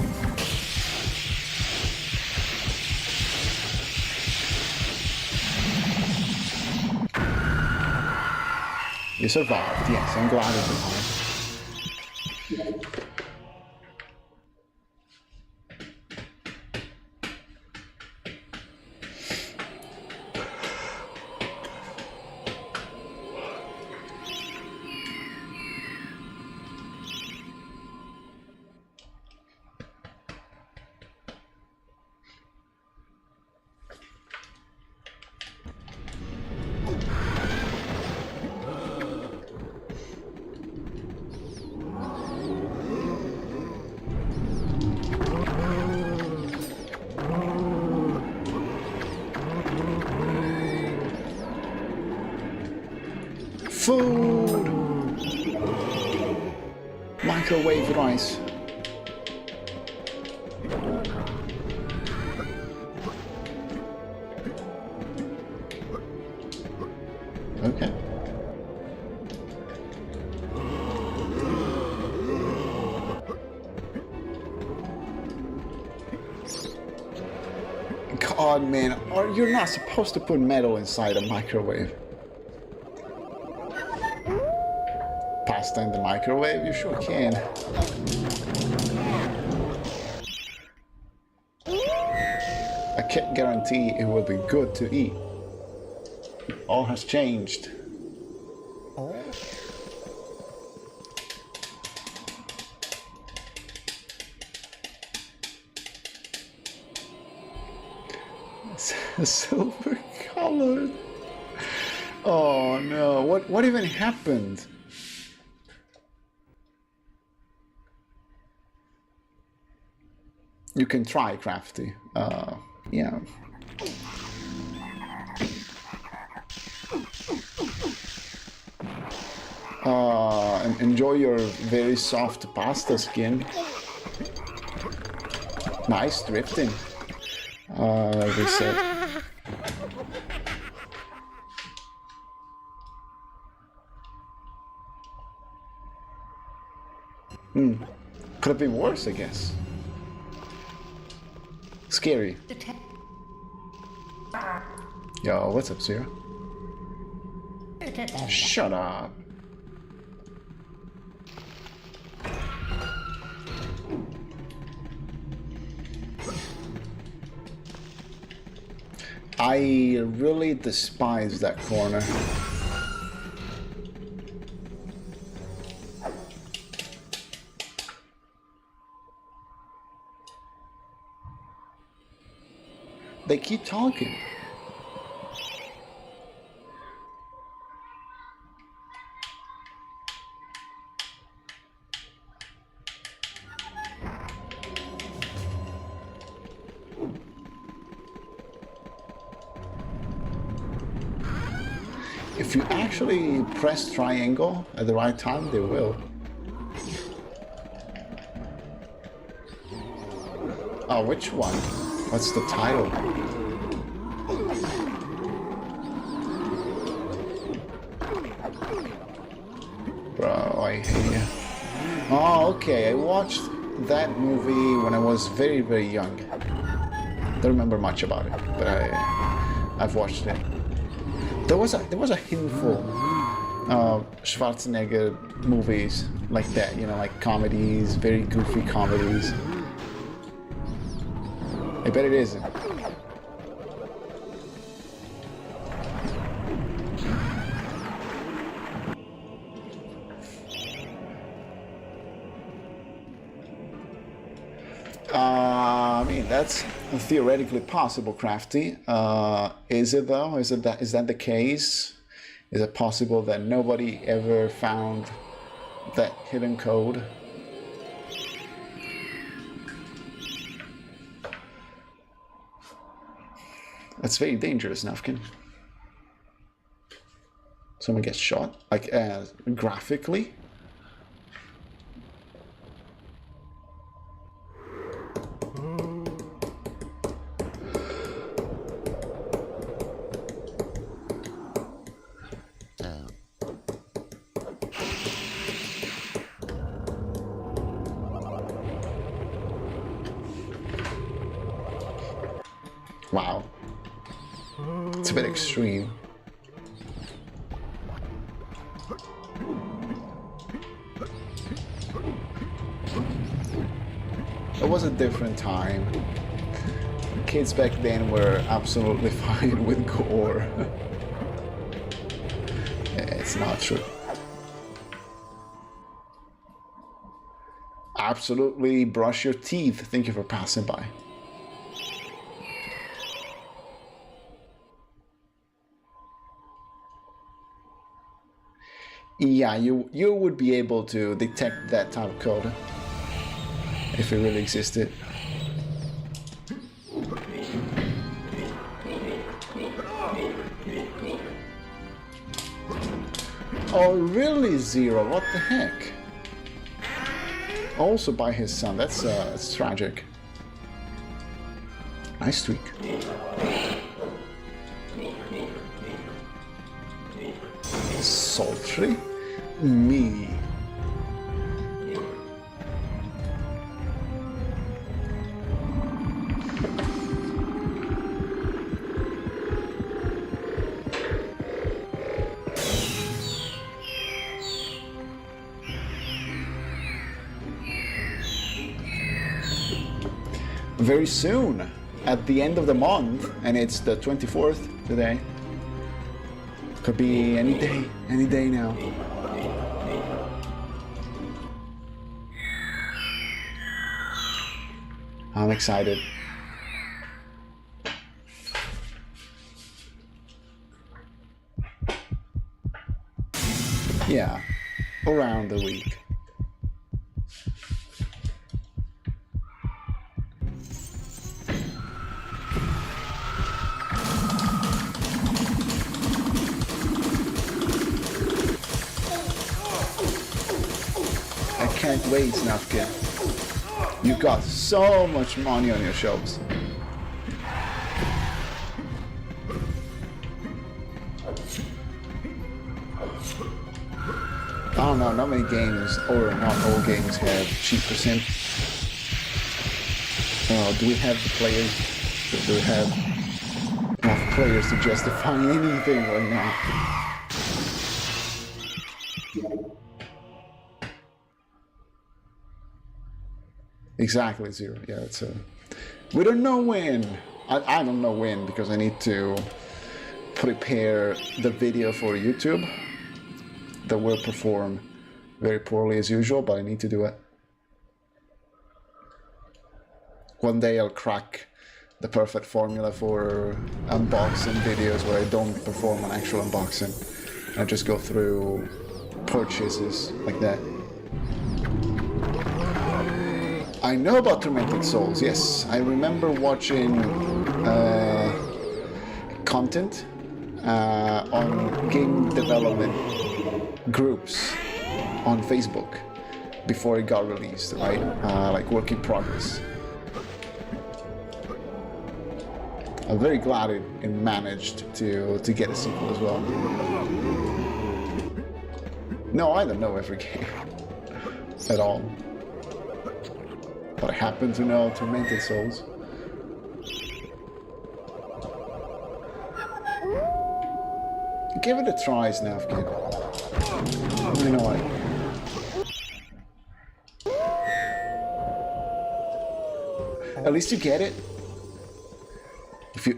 You survived, yes. I'm glad you survived. Food! Microwave rice. Okay. God, man, you're not supposed to put metal inside a microwave. Pasta in the microwave? You sure can. can't guarantee it will be good to eat. All has changed. Oh. Silver colored. Oh no, what even happened? You can try, Crafty. Yeah. And enjoy your very soft pasta skin. Nice drifting. Like we said. Could have been worse, I guess. Scary. Yo, what's up, Zero? Shut up. I really despise that corner. They keep talking. If you actually press triangle at the right time, they will. Oh, which one? What's the title? Bro, I hate you. Oh, okay. I watched that movie when I was very, very young. Don't remember much about it, but I've watched it. There was a handful of Schwarzenegger movies like that, you know, like comedies, very goofy comedies. I bet it isn't. I mean, that's theoretically possible, Crafty. Is it though? Is that the case? Is it possible that nobody ever found that hidden code? That's very dangerous, Nufkin. Someone gets shot, like graphically. Wow. It's a bit extreme. It was a different time. Kids back then were absolutely fine with gore. It's not true. Absolutely brush your teeth. Thank you for passing by. Yeah, you would be able to detect that type of code if it really existed. Oh, really, Zero? What the heck? Also by his son. That's tragic. Nice tweak. Sultry? Me. Very soon, at the end of the month, and it's the 24th today. Could be any day now. I'm excited. Yeah, around a week. I can't wait, Snufkin. You got so much money on your shelves. I don't know, not many games, or not all games, have cheaper sim. Do we have the players? Do we have enough players to justify anything right now? Exactly, Zero. Yeah, it's a... We don't know when. I don't know when, because I need to prepare the video for YouTube. That will perform very poorly as usual, but I need to do it. One day I'll crack the perfect formula for unboxing videos where I don't perform an actual unboxing. I just go through purchases like that. I know about Tormented Souls, yes. I remember watching content on game development groups on Facebook before it got released, right? Like work in progress. I'm very glad it managed to get a sequel as well. No, I don't know every game at all. But I happen to know Tormented Souls. Give it a try, Snafkin. You know what? At least you get it.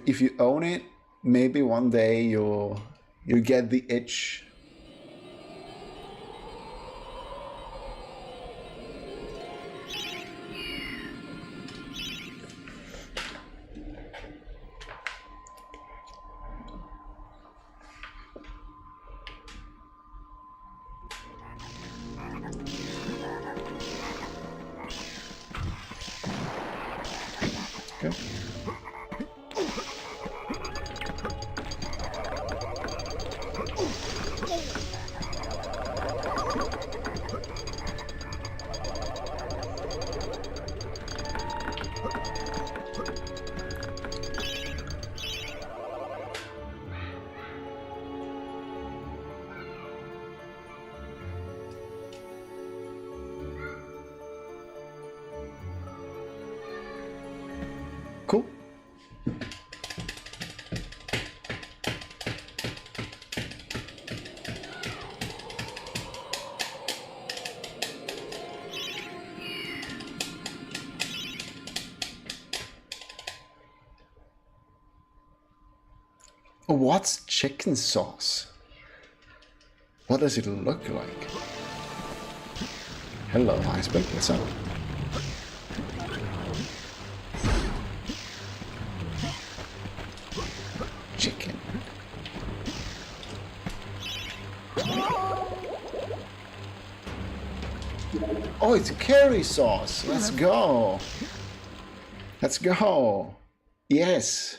If you own it, maybe one day you'll get the itch. Okay. Cool. What's chicken sauce? What does it look like? Hello, Iceberg. What's up? Chicken. Oh, it's curry sauce. Let's go. Let's go. Yes.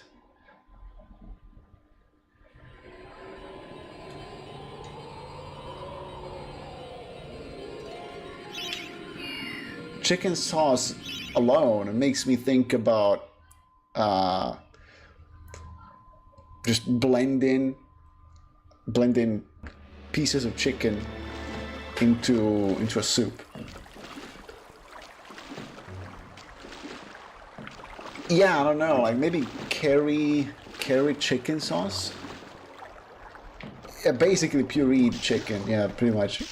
Chicken sauce alone makes me think about just blending pieces of chicken into a soup. Yeah, I don't know, like maybe curry chicken sauce. Yeah, basically pureed chicken. Yeah, pretty much.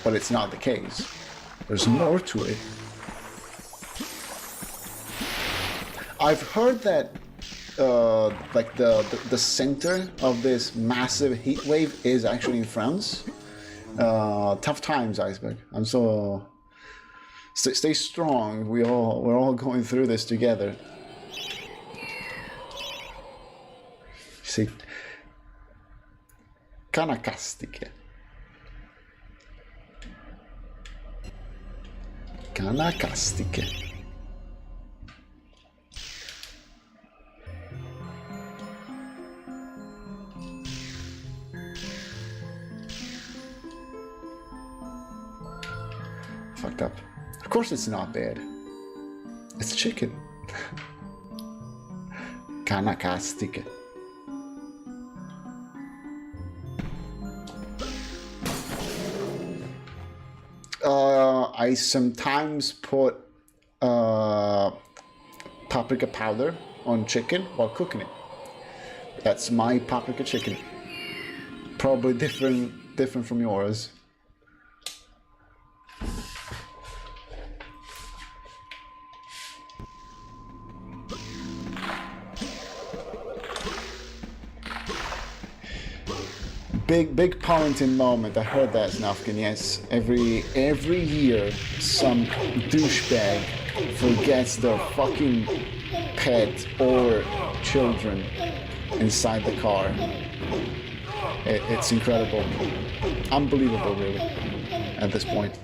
But it's not the case. There's more to it. I've heard that like the center of this massive heat wave is actually in France. Tough times, Iceberg. I'm so stay strong. We're all going through this together. See, Kanakastiche. Kanakastiche. Fucked up. Of course it's not bad. It's chicken. Kanakastiche. I sometimes put paprika powder on chicken while cooking it. That's my paprika chicken. Probably different from yours. Big parenting moment. I heard that, Snufkin. Yes, every year some douchebag forgets their fucking pet or children inside the car. It's incredible, unbelievable, really, at this point.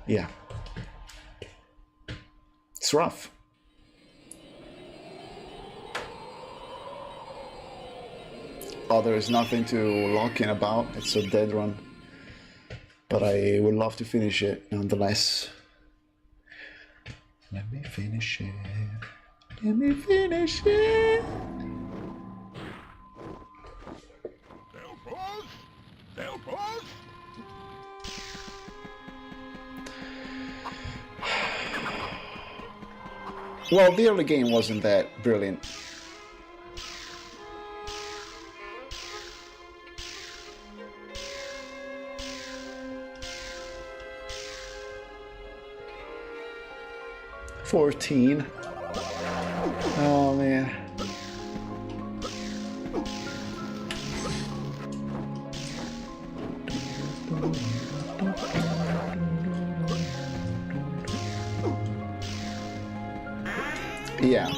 Yeah. It's rough. Oh, there is nothing to lock in about. It's a dead run. But I would love to finish it nonetheless. Let me finish it. Let me finish it. Well, the early game wasn't that brilliant. $14. Oh man. Yeah.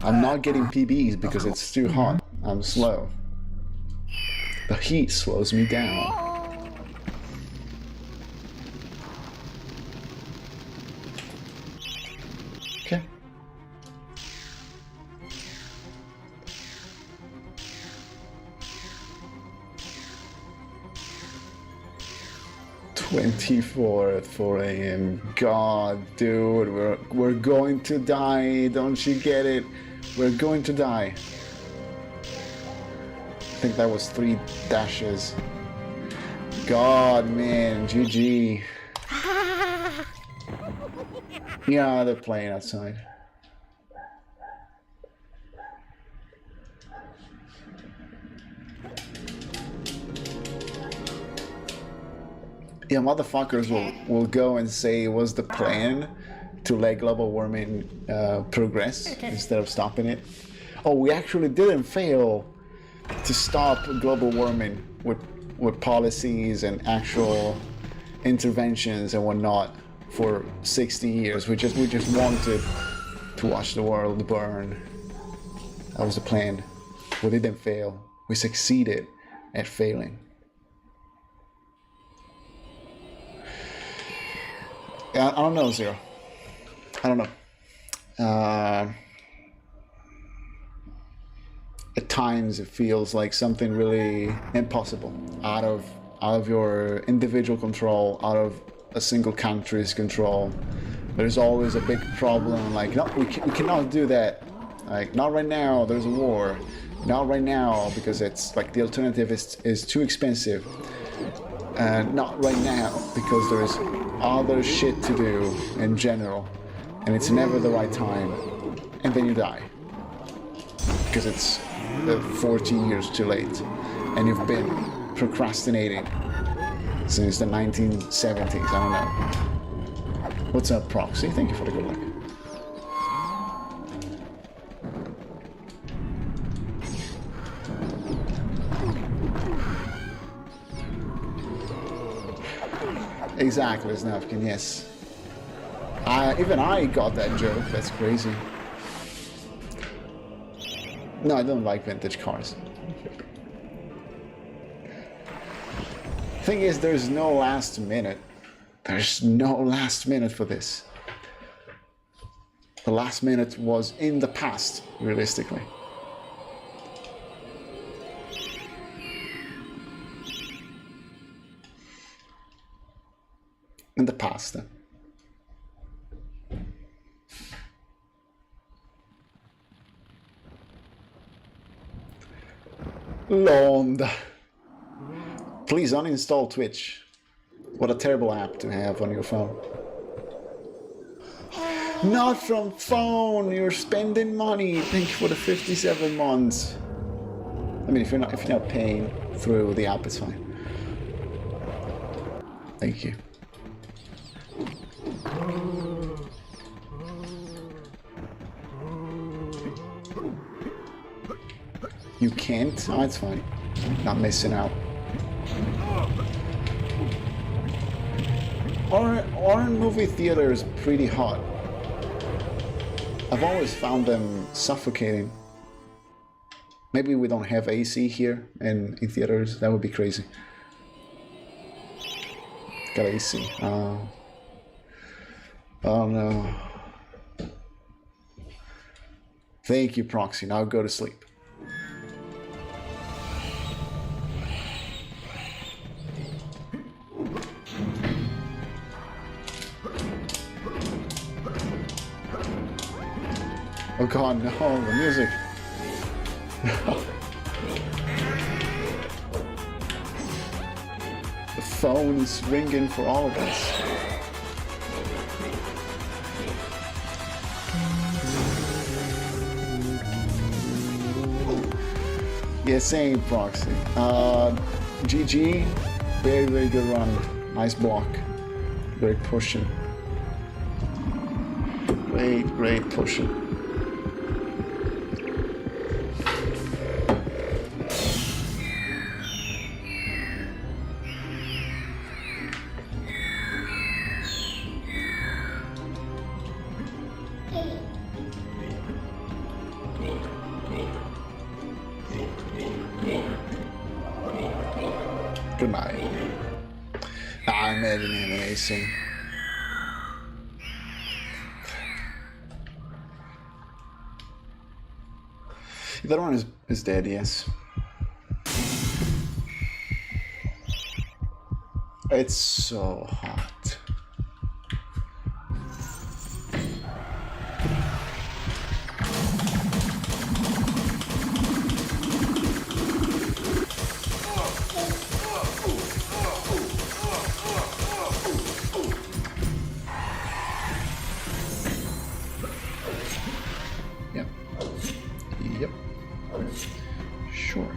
I'm not getting PBs because it's too hot. I'm slow. The heat slows me down. Okay. $24 at 4 a.m. God, dude, we're going to die. Don't you get it? We're going to die. I think that was 3 dashes. God, man, GG. Yeah, they're playing outside. Yeah, motherfuckers will go and say it was the plan to let global warming progress instead of stopping it. Oh, we actually didn't fail to stop global warming with policies and actual interventions and whatnot for 60 years. We just wanted to watch the world burn. That was the plan. We didn't fail. We succeeded at failing. I don't know, Zero. I don't know. At times it feels like something really impossible, out of your individual control, out of a single country's control. There's always a big problem, like, no, we cannot do that. Like, not right now, there's a war. Not right now, because it's like the alternative is too expensive. Not right now, because there's other shit to do in general, and it's never the right time, and then you die. Because it's 14 years too late, and you've been procrastinating since the 1970s, I don't know. What's up, Proxy? Thank you for the good luck. Exactly, Snapkin, yes. Even I got that joke, that's crazy. No, I don't like vintage cars. Thing is, there's no last minute. There's no last minute for this. The last minute was in the past, realistically. In the past. Lond. Please uninstall Twitch. What a terrible app to have on your phone. Not from phone. You're spending money. Thank you for the 57 months. I mean, if you're not paying through the app, it's fine. Thank you. You can't? Oh, it's fine. Not missing out. Horror movie theater is pretty hot. I've always found them suffocating. Maybe we don't have AC here in theaters. That would be crazy. Got AC. Oh no. Thank you, Proxy. Now go to sleep. Oh god, no, the music. The phone is ringing for all of us. Yeah, same, Proxy. GG, very, very good run. Nice block. Great pushing. Great pushing. Good night. I imagine him acing. The other one is dead, yes. It's so hot. Yep. Sure.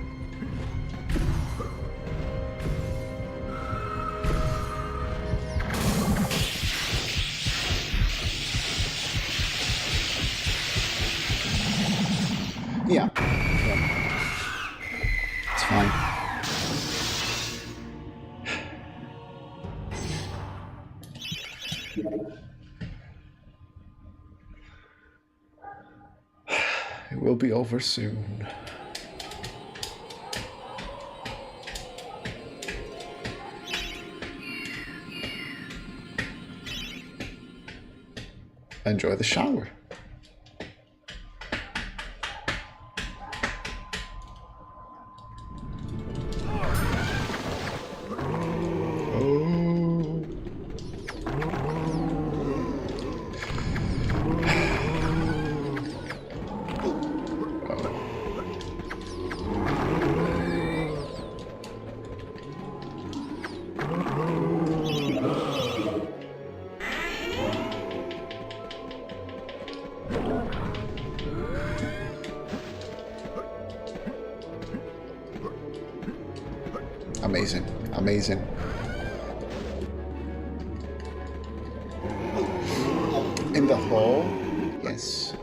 Yeah. It's fine. It will be over soon. Enjoy the shower. Amazing, amazing. In the hole, yes.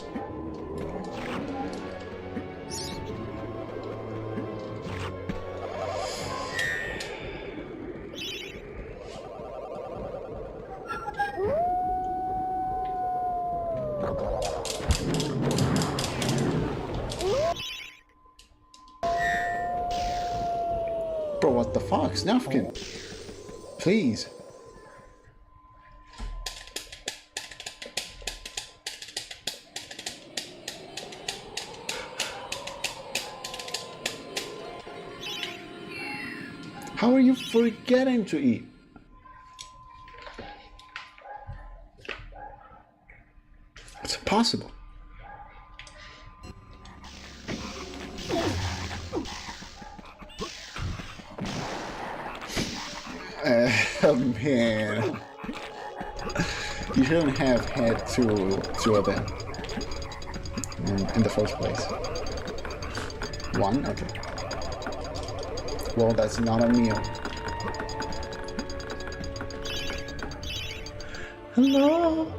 Bro, what the fuck? Snufkin. Please. How are you forgetting to eat? It's impossible. Man. You shouldn't have had two of them in the first place. One? Okay. Well, that's not a meal. Hello?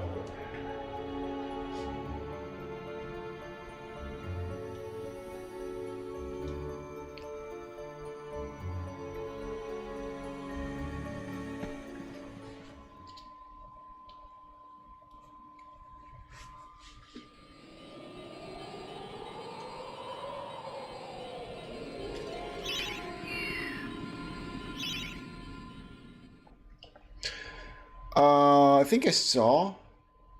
I think I saw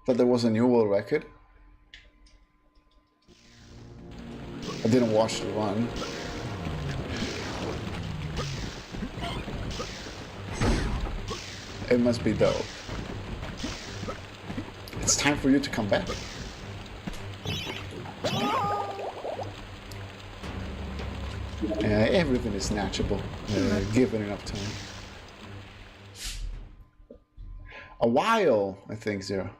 that there was a new world record. I didn't watch the run. It must be dope. It's time for you to come back. Everything is snatchable, given enough time. A while, I think, Zero.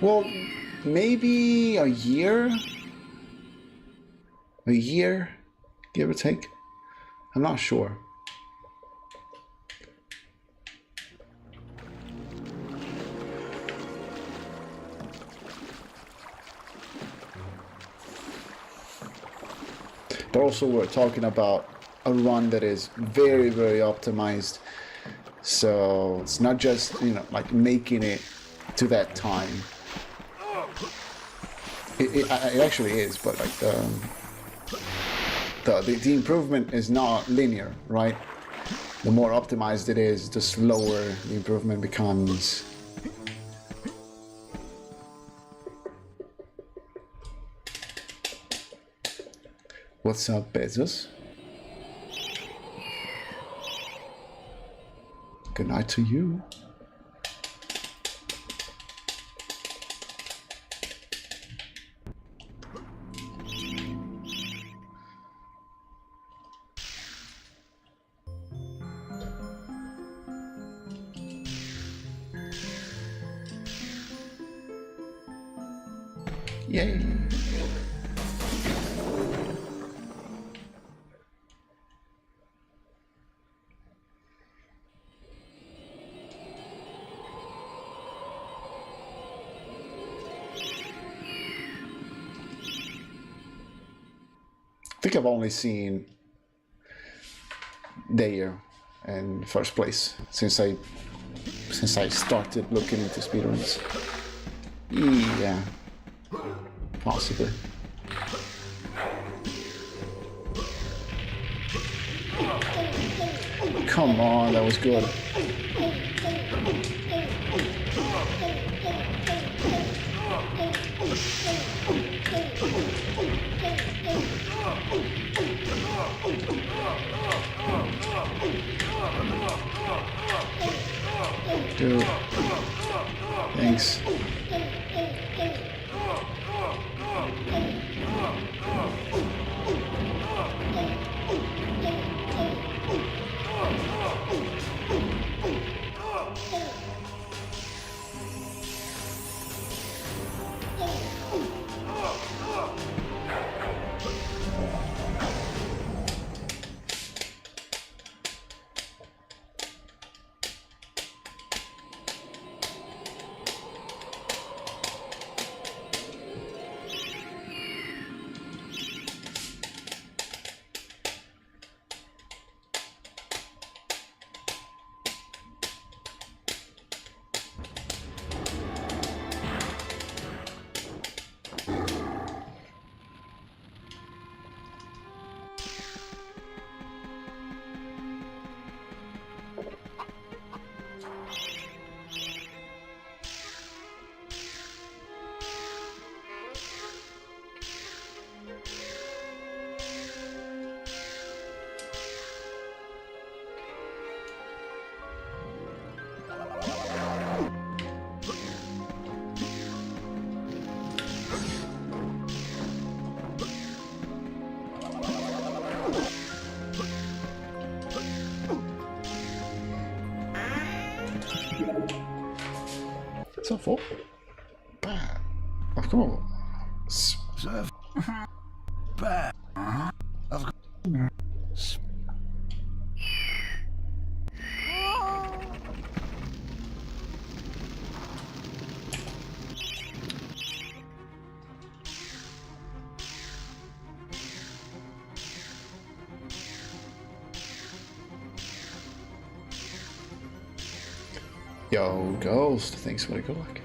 Well, maybe a year? A year, give or take? I'm not sure. But also we're talking about a run that is very, very optimized. So it's not just, you know, like making it to that time. It actually is, but like the improvement is not linear, right? The more optimized it is, the slower the improvement becomes. What's up, Bezos? Good night to you. Yay. I think I've only seen Dayer in first place since I started looking into speedruns. Yeah, possibly. Come on, that was good. Dude, thanks. So full. Bad. Oh, come on. Serve. Bad. Of course. Yo, Ghost, thanks for the good luck.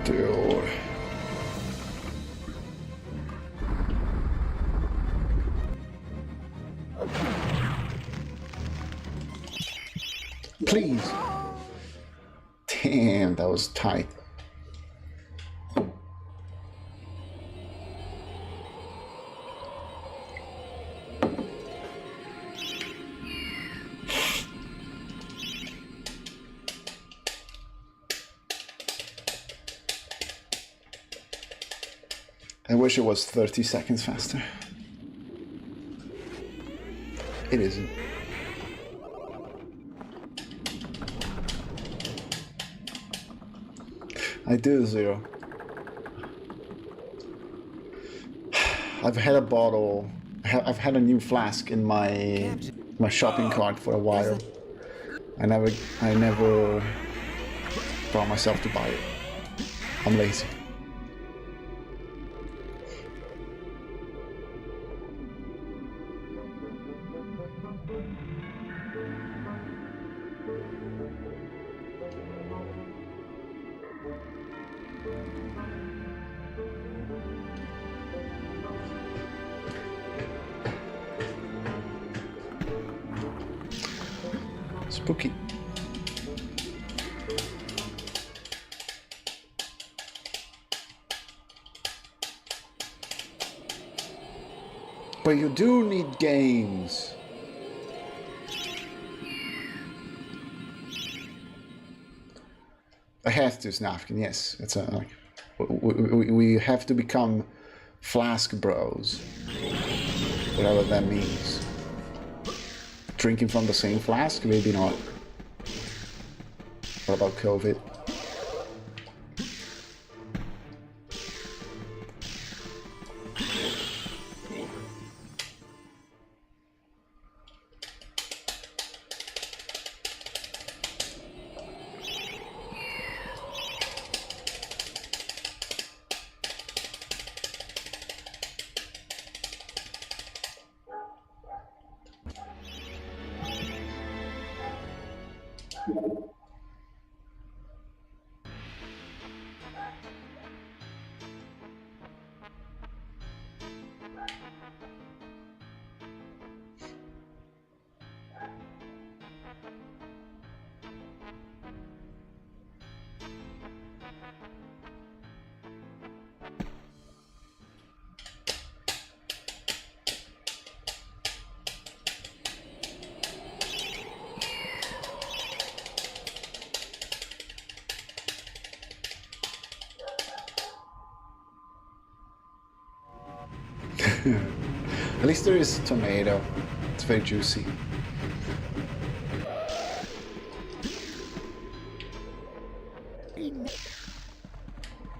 Dude. Please. Damn, that was tight. I wish it was 30 seconds faster. It isn't. I do, Zero. I've had a bottle. I've had a new flask in my shopping cart for a while. I never brought myself to buy it. I'm lazy. Spooky. But you do need games. I have to, Snafkin, yes. It's a we have to become flask bros. Whatever that means. Drinking from the same flask? Maybe not. What about COVID? At least there is tomato. It's very juicy.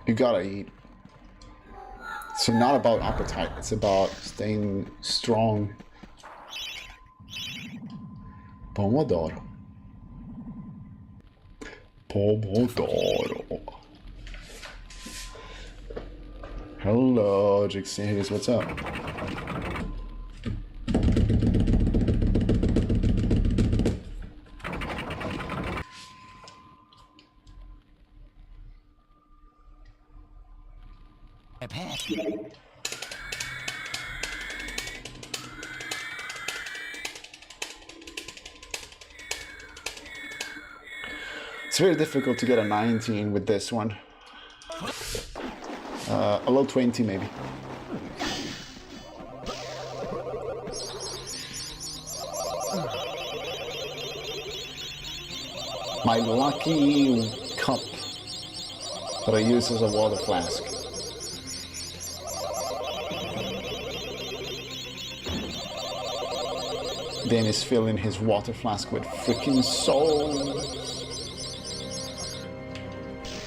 You gotta eat. It's not about appetite, it's about staying strong. Pomodoro. Pomodoro. Hello, Jixie's, what's up? A pet. It's very difficult to get a 19 with this one. A low 20 maybe. My lucky cup. But I use as a water flask. Then he's filling his water flask with freaking souls.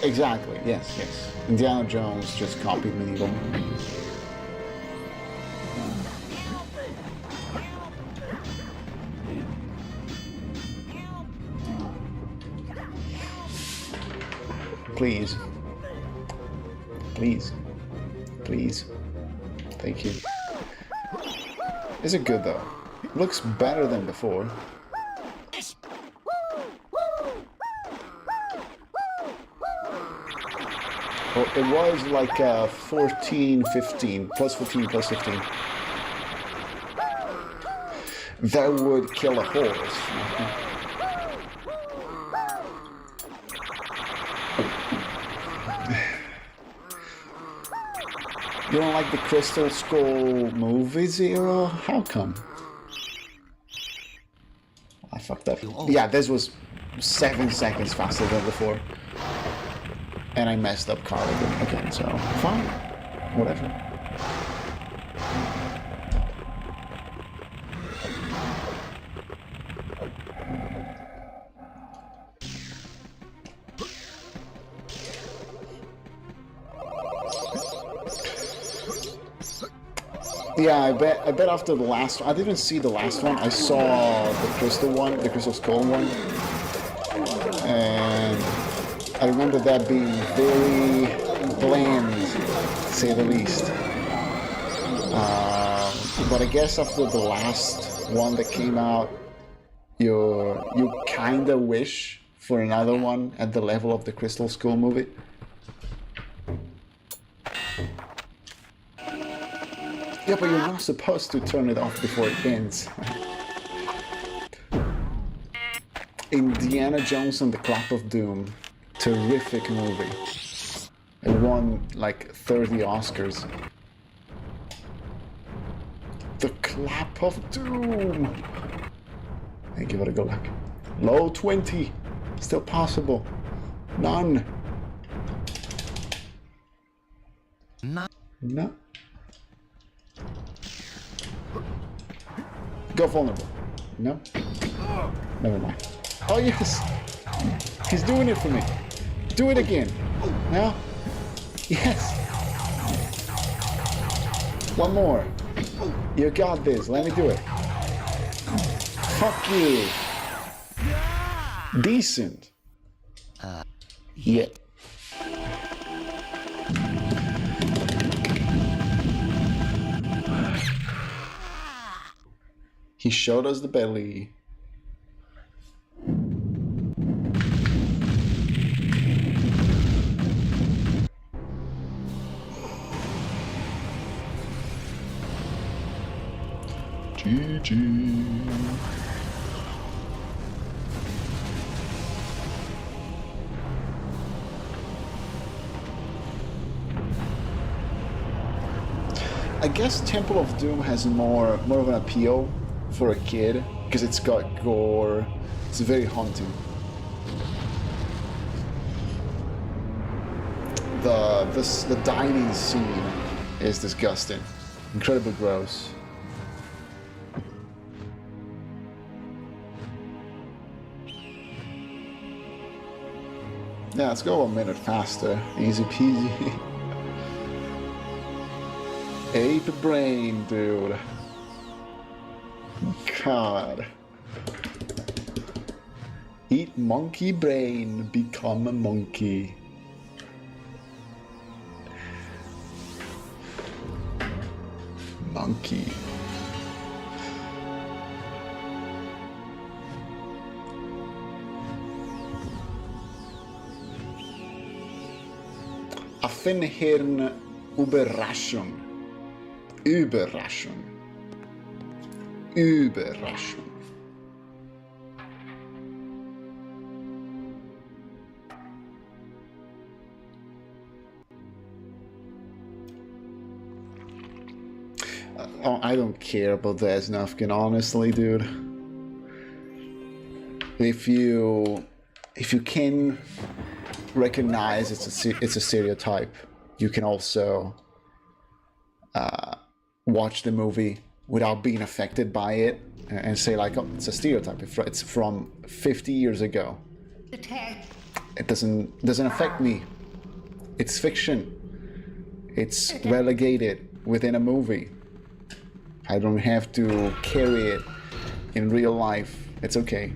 Exactly, yes, yes. Indiana Jones just copied MediEvil. Please. Please. Please. Thank you. Is it good though? It looks better than before. Well, it was like 14, 15, plus 14, plus 15. That would kill a horse. You don't like the Crystal Skull movie, Zero? How come? I fucked up. Yeah, this was 7 seconds faster than before. And I messed up Carl again, so fine. Whatever. Yeah, I bet after the last one, I didn't see the last one. I saw the Crystal one, the Crystal Skull one, and I remember that being very bland, to say the least. But I guess after the last one that came out, you kinda wish for another one at the level of the Crystal Skull movie. Yeah, but you're not supposed to turn it off before it ends. Indiana Jones and the Clap of Doom. Terrific movie. It won like 30 Oscars. The Clap of Doom! Hey, give it a go luck. Low 20. Still possible. None. No. Go vulnerable. No? Never mind. Oh yes! He's doing it for me. Do it again. Now? Yes! One more. You got this. Let me do it. Fuck you. Decent. Yeah. He showed us the belly. GG. I guess Temple of Doom has more of an appeal for a kid because it's got gore. It's very haunting. The dining scene is disgusting, incredibly gross. Yeah, let's go a minute faster. Easy peasy. Ape brain, dude. God. Eat monkey brain, become a monkey. Monkey. Affenhirn Überraschung. Überraschung. Überraschung. Oh, I don't care about the Esnafkin, honestly, dude. If you can recognize it's a stereotype, you can also watch the movie without being affected by it and say like, oh, it's a stereotype. It's from 50 years ago. The tag. It doesn't affect me. It's fiction. It's relegated within a movie. I don't have to carry it in real life. It's okay.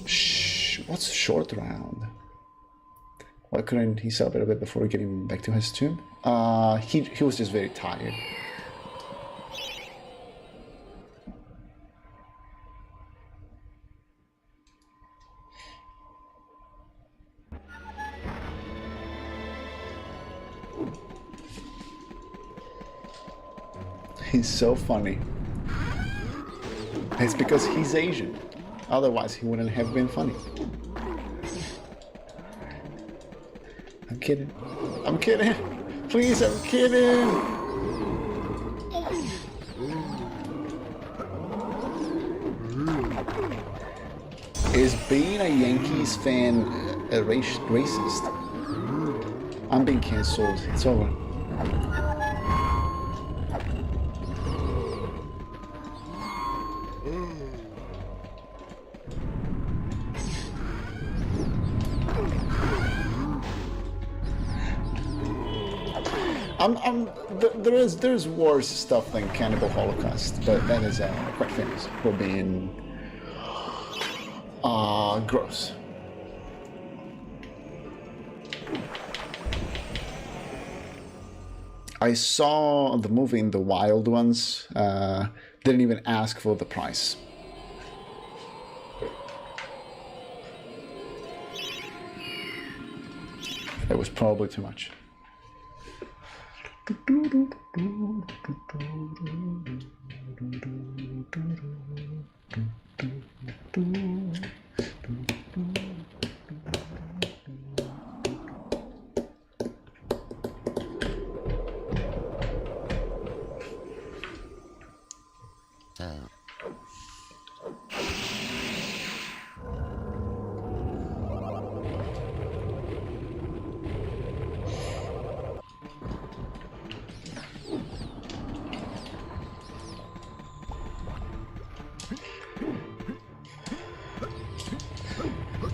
Shh. What's short round? Why couldn't he celebrate a bit before getting back to his tomb? He was just very tired. He's so funny. It's because he's Asian. Otherwise, he wouldn't have been funny. I'm kidding. I'm kidding. Please, I'm kidding. Is being a Yankees fan a racist? I'm being cancelled. It's over. There's worse stuff than Cannibal Holocaust, but that is quite famous for being gross. I saw the movie in the Wild Ones. Didn't even ask for the price. That was probably too much.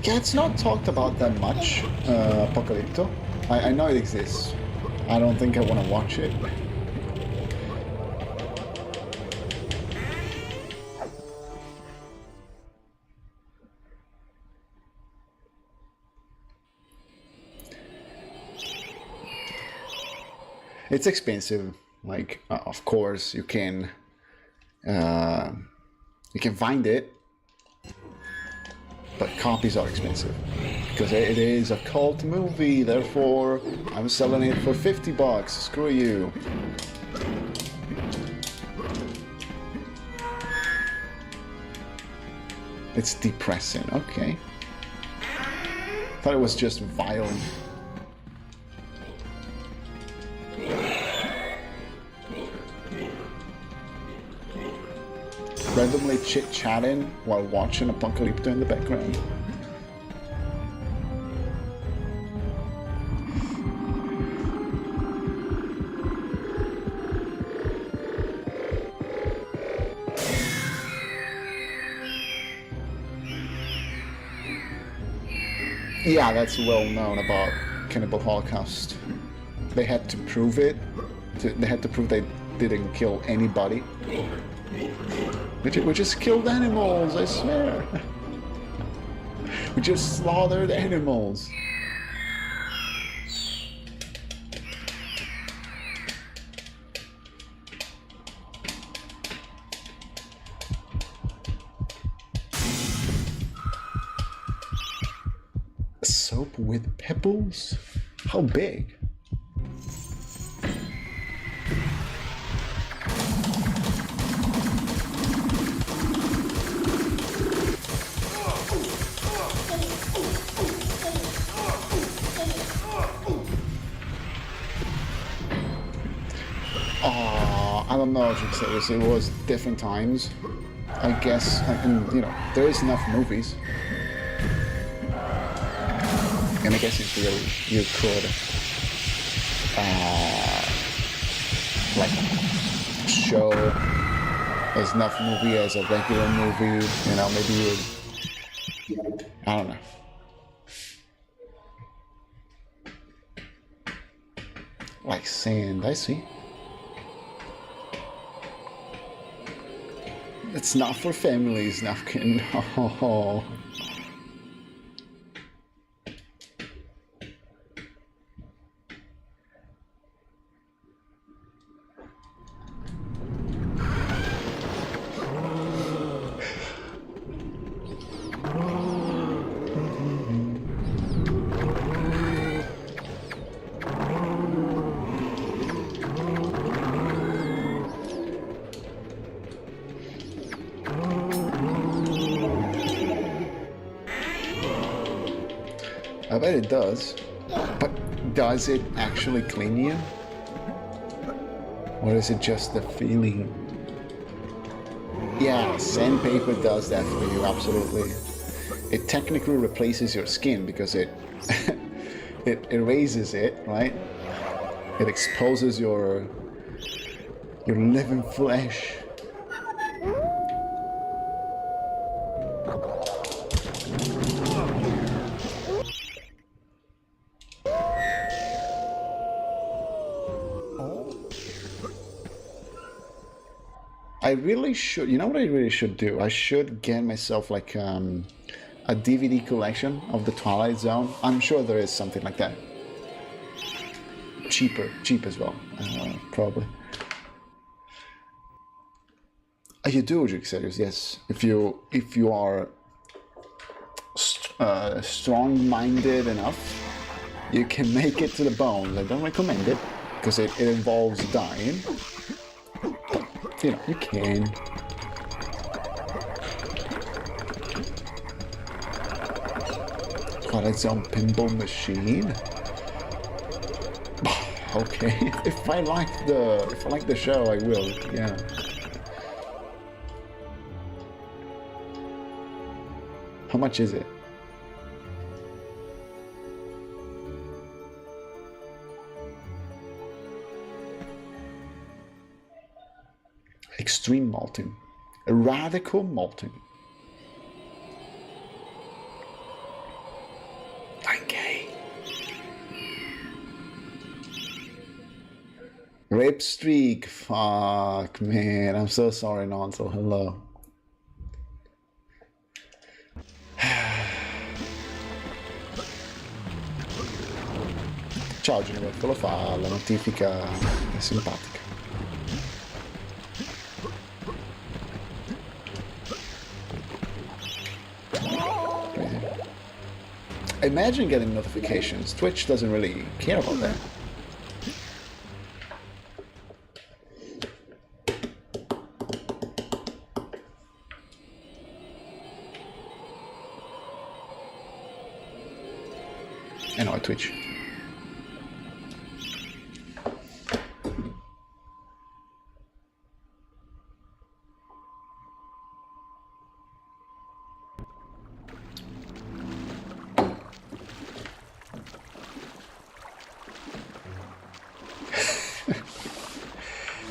Yeah, it's not talked about that much, Apocalypto. I know it exists. I don't think I want to watch it. It's expensive. Like, of course, you can find it. But copies are expensive because it is a cult movie. Therefore, I'm selling it for $50. Screw you. It's depressing. Okay. Thought it was just violent. Randomly chit-chatting while watching Apocalypto in the background. Yeah, that's well known about Cannibal Holocaust. They had to prove it. They had to prove they didn't kill anybody. We just killed animals, I swear. We just slaughtered animals. Soap with pebbles? How big? don't know, it was different times. I guess, and you know, there is enough movies. And I guess in theory, you could, like, show as enough movie as a regular movie, you know, maybe you would, I don't know. Like sand, I see. It's not for families, napkin. No. I bet it does. But does it actually clean you? Or is it just the feeling? Yeah, sandpaper does that for you, absolutely. It technically replaces your skin because it it erases it, right? It exposes your living flesh. I really should, you know what I really should do? I should get myself like a DVD collection of the Twilight Zone. I'm sure there is something like that. Cheap as well, probably. You do, Jixerius, yes. If you are strong-minded enough, you can make it to the bone. I don't recommend it because it involves dying. You know, you can. Twilight Zone pinball machine. Okay, if I like the show, I will. Yeah. How much is it? Extreme malting, a radical malting. 9K. Rip streak. Fuck, man. I'm so sorry, Nonso. Hello. Ciao, Genova. Quello fa la notifica. È simpatica. Imagine getting notifications. Twitch doesn't really care about that. I know, Twitch.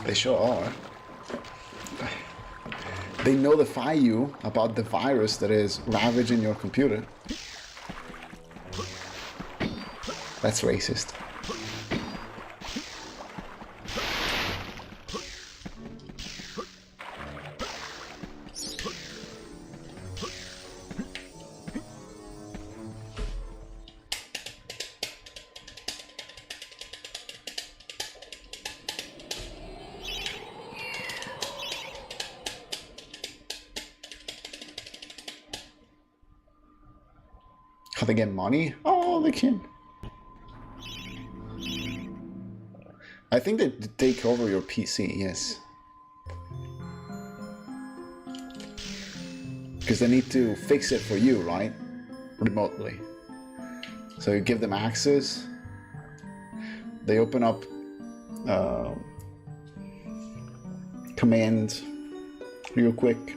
They sure are. They notify you about the virus that is ravaging your computer. That's racist. How they get money? Oh, they can. I think they take over your PC, yes. Because they need to fix it for you, right? Remotely. So you give them access. They open up command real quick.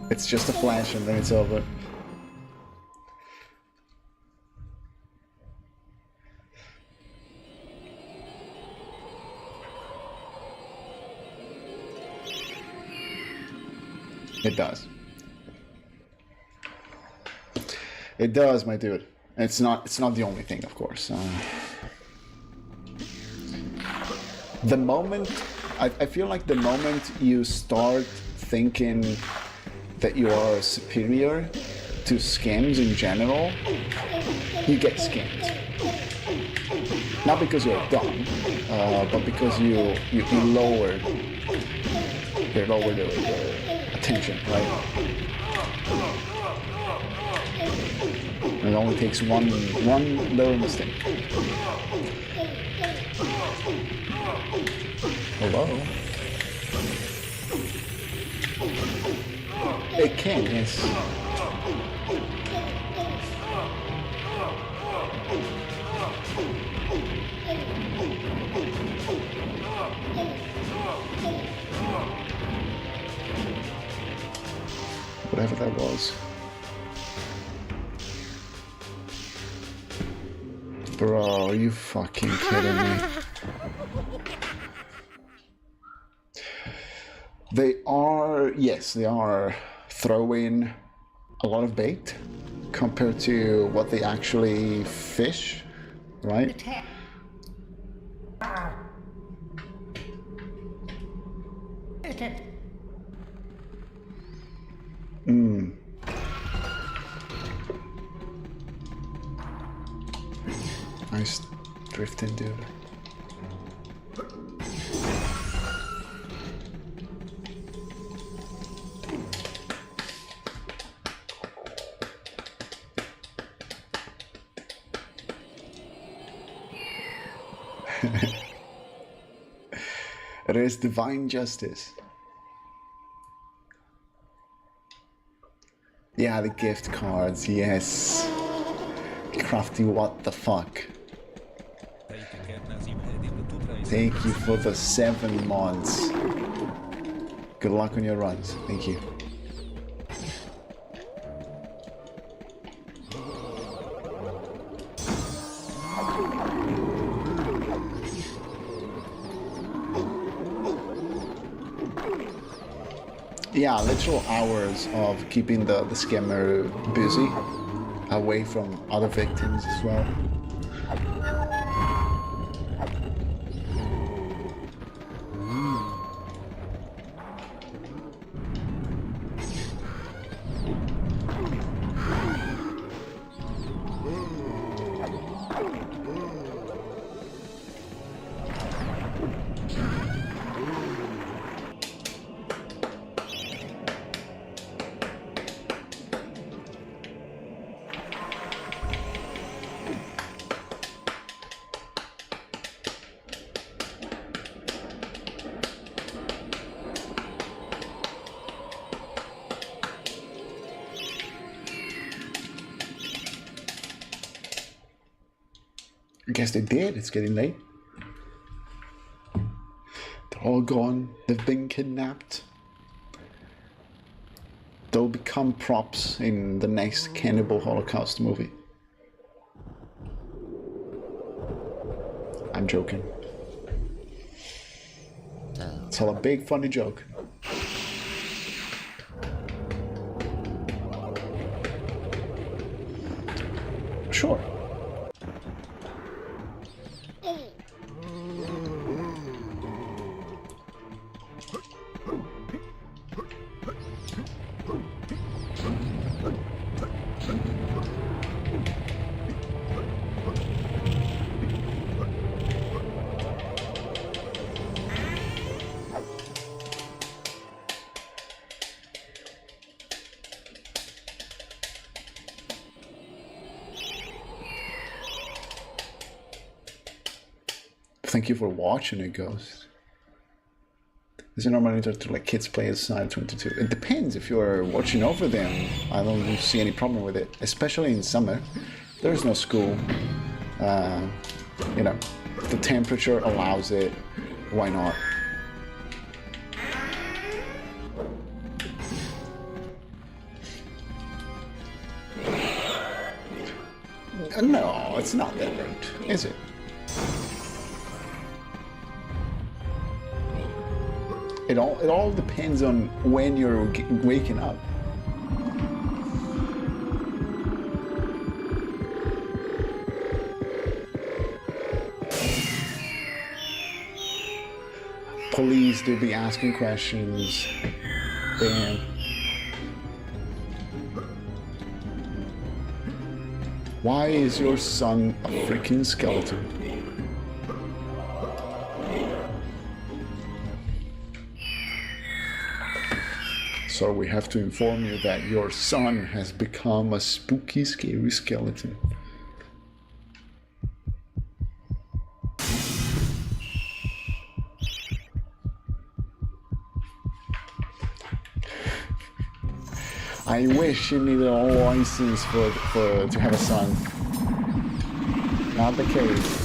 It's just a flash and then it's over. It does. It does, my dude. It's not the only thing, of course. The moment I feel like the moment you start thinking that you are superior to scams in general, you get scammed. Not because you're dumb, but because you lower the attention, right? It only takes one little mistake. Hello? It can, yes. Whatever that was. Bro, are you fucking kidding me? They are, yes, they are throwing a lot of bait compared to what they actually fish, right? Nice drifting, dude. It is divine justice. Yeah, the gift cards, yes. Crafty, what the fuck? Thank you for the 7 months. Good luck on your runs. Thank you. Yeah, literal hours of keeping the scammer busy, away from other victims as well. I guess they did. It's getting late. They're all gone. They've been kidnapped. They'll become props in the next Cannibal Holocaust movie. I'm joking. It's all a big funny joke. Sure. Thank you for watching it, Ghost. Is it normally to like kids play aside 22? It depends if you're watching over them. I don't see any problem with it, especially in summer. There's no school. You know, the temperature allows it. Why not? No, it's not that late, is it? It all depends on when you're waking up. Police do be asking questions. Damn. Why is your son a freaking skeleton? So we have to inform you that your son has become a spooky, scary skeleton. I wish you needed a license to have a son. Not the case.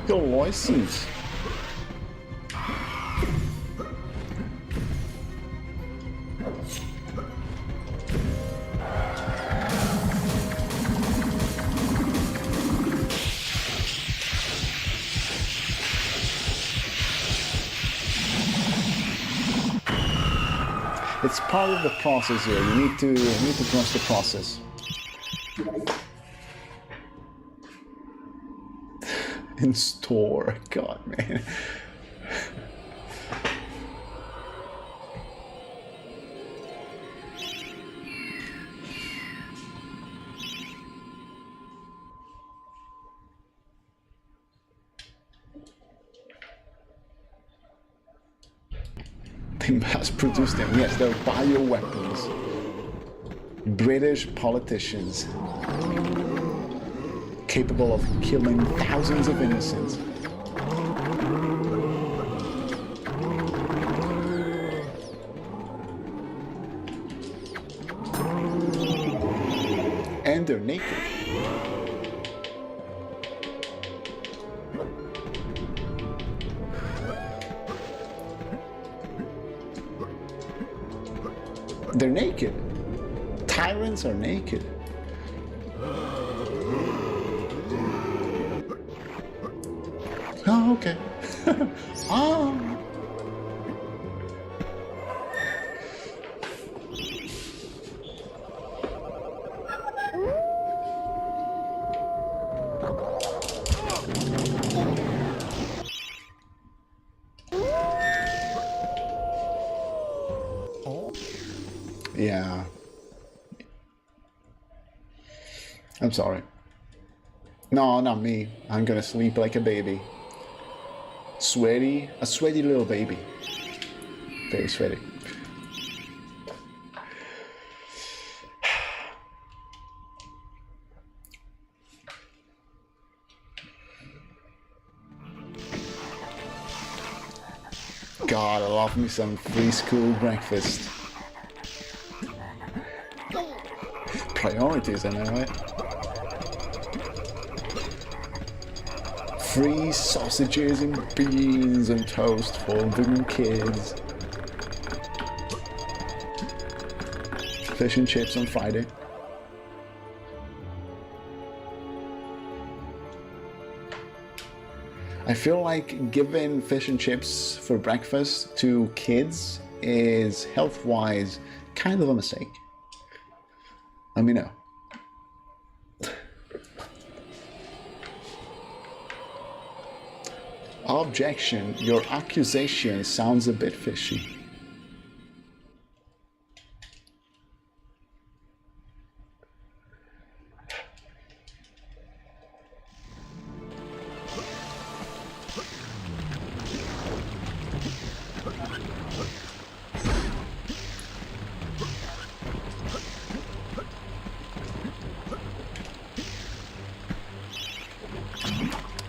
Your license. It's part of the process here. You need to trust the process. In store, God, man. They mass produce them. Yes, they're bioweapons. British politicians capable of killing thousands of innocents. And they're naked. They're naked. Tyrants are naked. Oh, okay. Oh. Yeah. I'm sorry. No, not me. I'm gonna sleep like a baby. Sweaty, a sweaty little baby. Very sweaty. God, I love me some free school breakfast. Priorities, am I right? Free sausages and beans and toast for the new kids. Fish and chips on Friday. I feel like giving fish and chips for breakfast to kids is health-wise kind of a mistake. Let me know. Objection, your accusation sounds a bit fishy.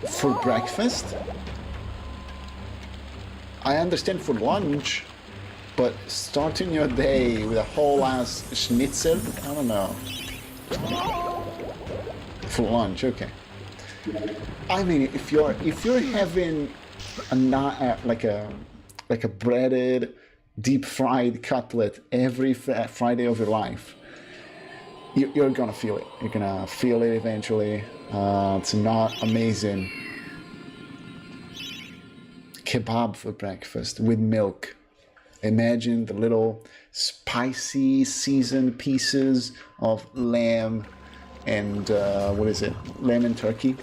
For breakfast? I understand for lunch, but starting your day with a whole ass schnitzel? I don't know. For lunch, okay. I mean, if you're having a like a breaded, deep-fried cutlet every Friday of your life, you're gonna feel it. You're gonna feel it eventually. It's not amazing. Kebab for breakfast with milk. Imagine the little spicy seasoned pieces of lamb and lamb and turkey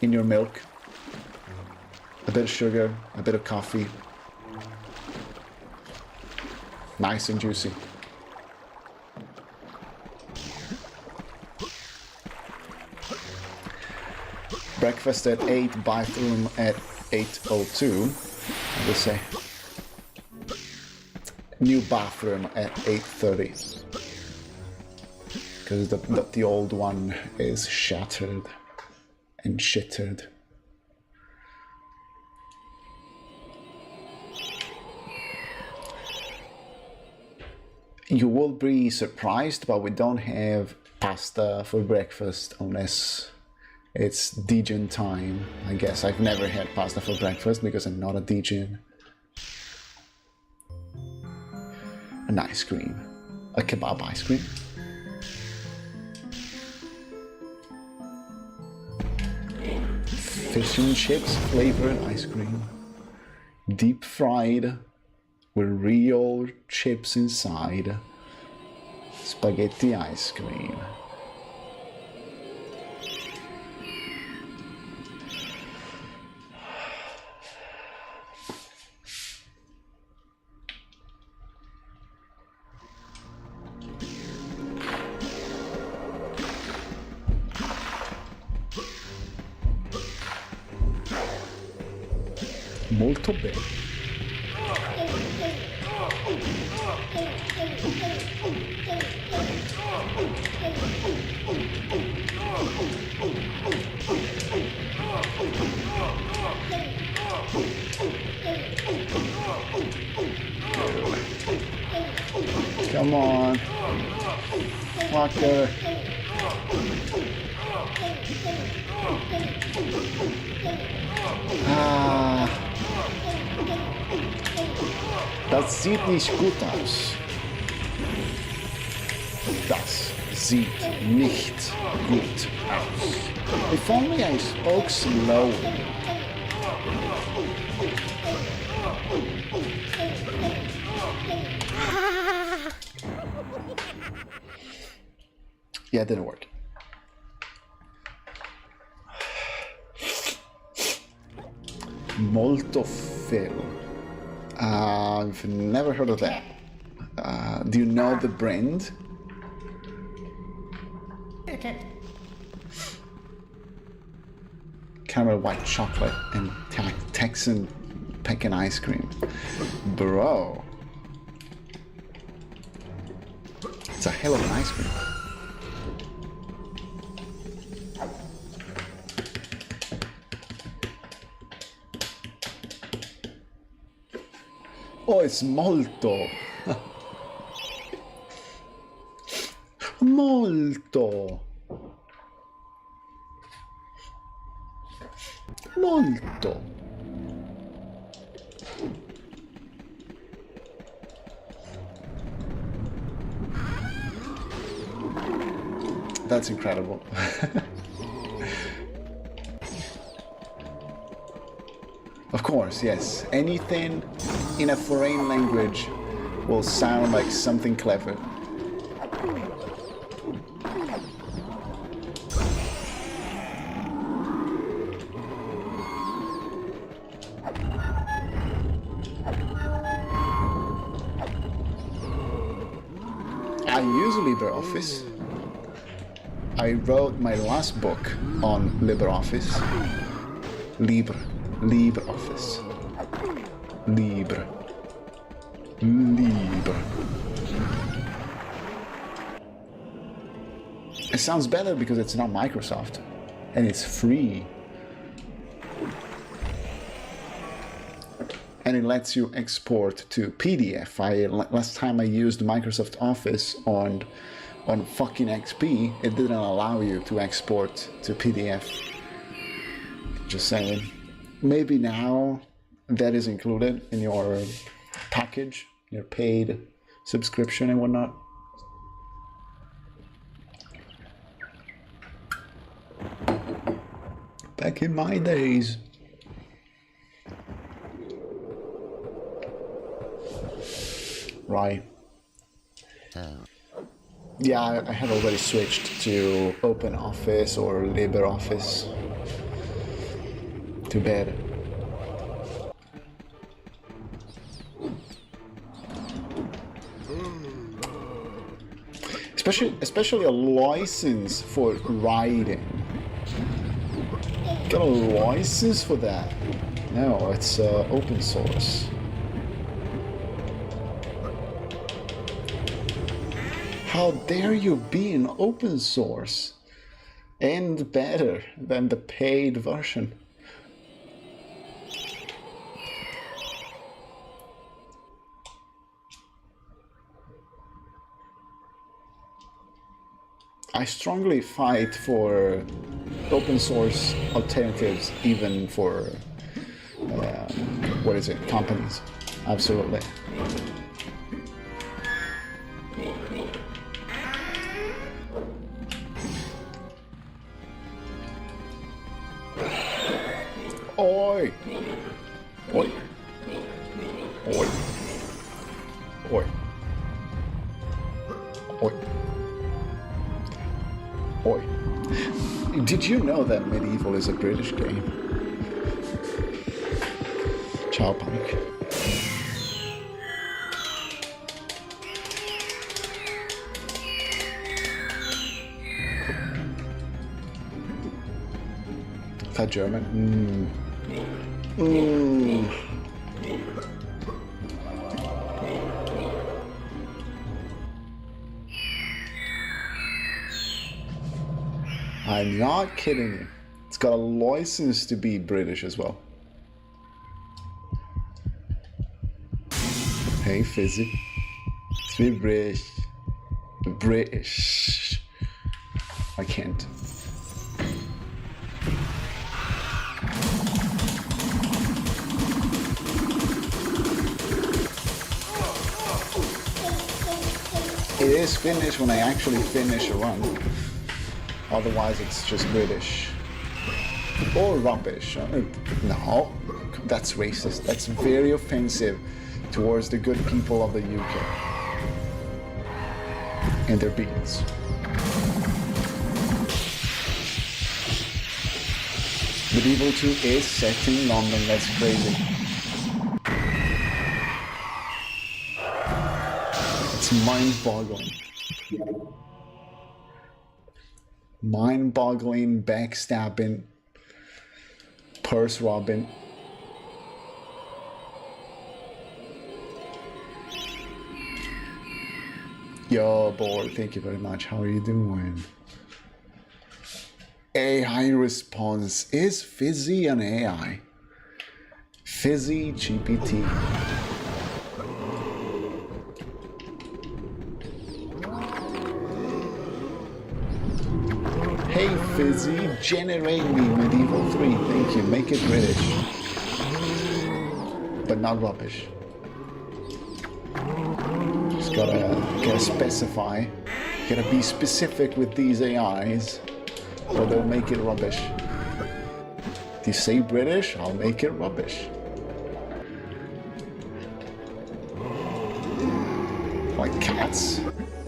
in your milk. A bit of sugar, a bit of coffee. Nice and juicy. Breakfast at 8, bathroom at 8:02. I would say. New bathroom at 8:30. Because the old one is shattered and shittered. You will be surprised, but we don't have pasta for breakfast unless it's degen time. I guess I've never had pasta for breakfast because I'm not a degen. An ice cream. A kebab ice cream. Fish and chips flavored ice cream. Deep fried with real chips inside. Spaghetti ice cream. Molto bene. Come on. Walker. Das sieht nicht gut aus. Das sieht nicht gut aus. If only I spoke slow. Yeah, it didn't work. Molto fill. I've never heard of that. Do you know the brand? Caramel white chocolate and Texan pecan ice cream. Bro. It's a hell of an ice cream. Oh, it's molto. Molto. Molto. That's incredible. Of course, yes. Anything in a foreign language will sound like something clever. I use LibreOffice. I wrote my last book on LibreOffice. LibreOffice. Libre. It sounds better because it's not Microsoft and it's free. And it lets you export to PDF. Last time I used Microsoft Office on fucking XP, it didn't allow you to export to PDF. Just saying. Maybe now that is included in your package, your paid subscription and whatnot. Back in my days. Right. Yeah, I had already switched to OpenOffice or LibreOffice. Too bad. Especially a license for writing. Got a license for that? No, it's open source. How dare you be an open source and better than the paid version? I strongly fight for open source alternatives, even for what is it, companies. Absolutely. Oi! Oi! Oi! Oi! Oi! Oi. Did you know that MediEvil is a British game? Ciao, panic. Is that German? I'm not kidding you. It's got a license to be British as well. Hey, Fizzy. It's British. British. I can't. It is Finnish when I actually finish a run. Otherwise, it's just British. Or rubbish. No, that's racist. That's very offensive towards the good people of the UK. And their beans. MediEvil 2 is set in London, that's crazy. It's mind-boggling. Mind-boggling, backstabbing, purse robbing. Yo, boy, thank you very much. How are you doing? AI response. Is Fizzy an AI? Fizzy GPT. Hey Fizzy, generate me MediEvil 3, thank you, make it British. But not rubbish. Just gotta specify, gotta be specific with these AIs, or they'll make it rubbish. If you say British, I'll make it rubbish. Like cats?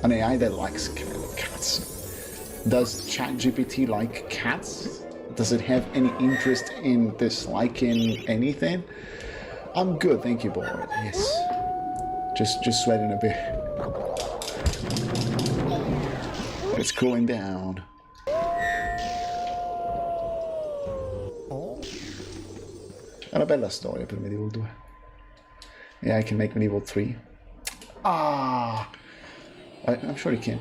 An AI that likes cats. Does ChatGPT like cats? Does it have any interest in disliking anything? I'm good, thank you, boy. Yes. Just sweating a bit. It's cooling down. È una bella storia per MediEvil 2. Yeah, I can make MediEvil 3. I'm sure you can.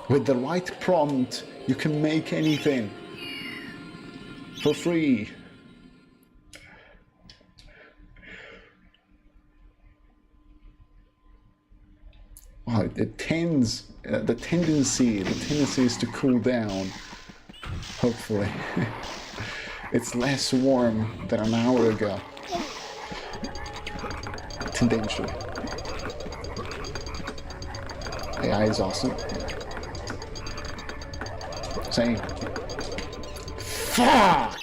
With the right prompt, you can make anything for free. Wow, the tendency is to cool down. Hopefully, it's less warm than an hour ago. Eventually. AI is awesome. Same. Fuck!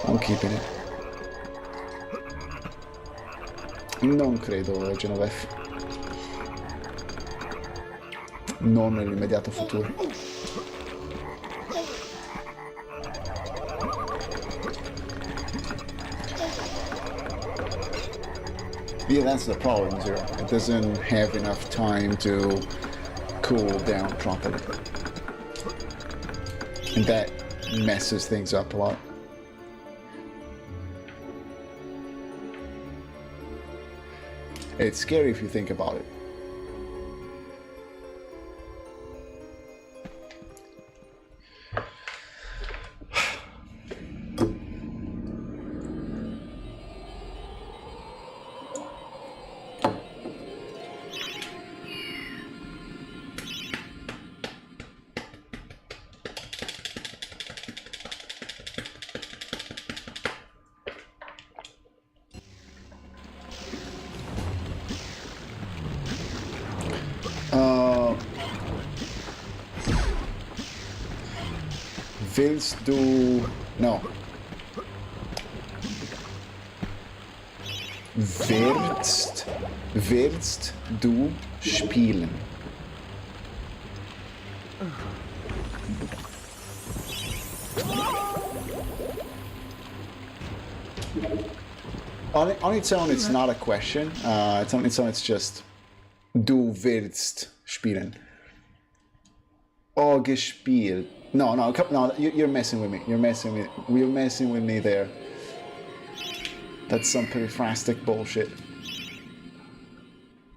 I'm keeping it. Non credo, Genovef. Non nell'immediato futuro. Yeah, that's the problem, Zero. It doesn't have enough time to cool down properly. And that messes things up a lot. It's scary if you think about it. Willst du... No. Willst du spielen? On its own, it's not a question. It's on its own, it's just du willst spielen. Oh, gespielt. No, you're messing with me. You're messing with me there. That's some periphrastic bullshit.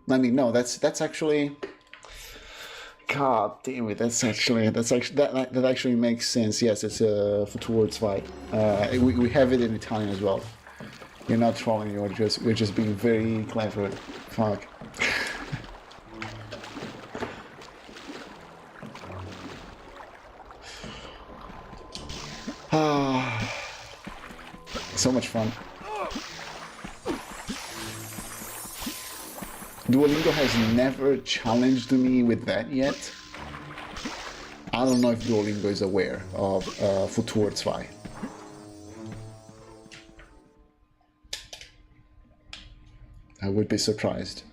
I mean, no, that's actually. God damn it! That actually makes sense. Yes, it's a towards fight. We have it in Italian as well. You're not trolling. We're just being very clever. Fuck. So much fun. Duolingo has never challenged me with that yet. I don't know if Duolingo is aware of Futur 2. I would be surprised.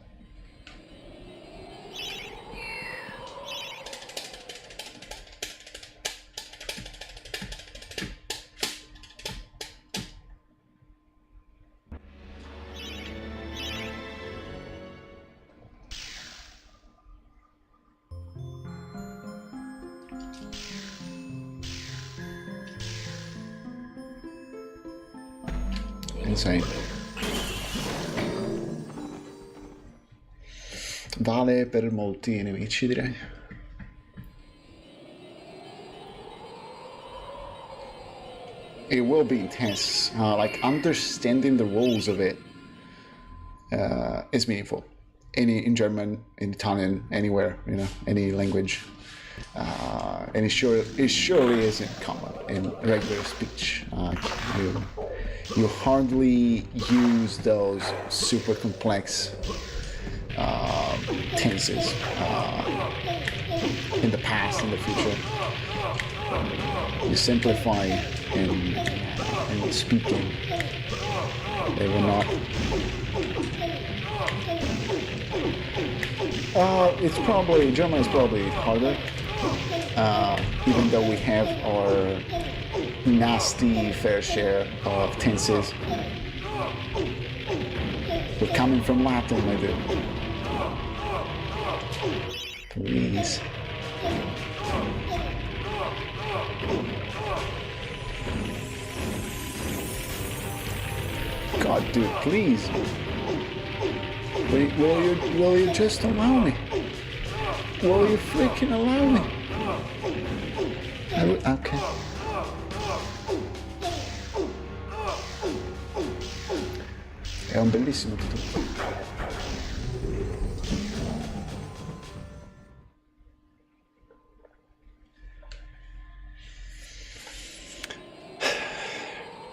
Insane. Vale per molti nemici, direi. It will be intense. Like understanding the rules of it is meaningful. In German, in Italian, anywhere, any language. And it surely isn't common in regular speech. You hardly use those super complex tenses in the past and the future. You simplify in speaking. They will not. German is probably harder, even though we have our nasty fair share of tenses. We're coming from Latin, my dude. Please. God, dude, please. Will you just allow me? Will you freaking allow me? Okay. È un bellissimo tutto.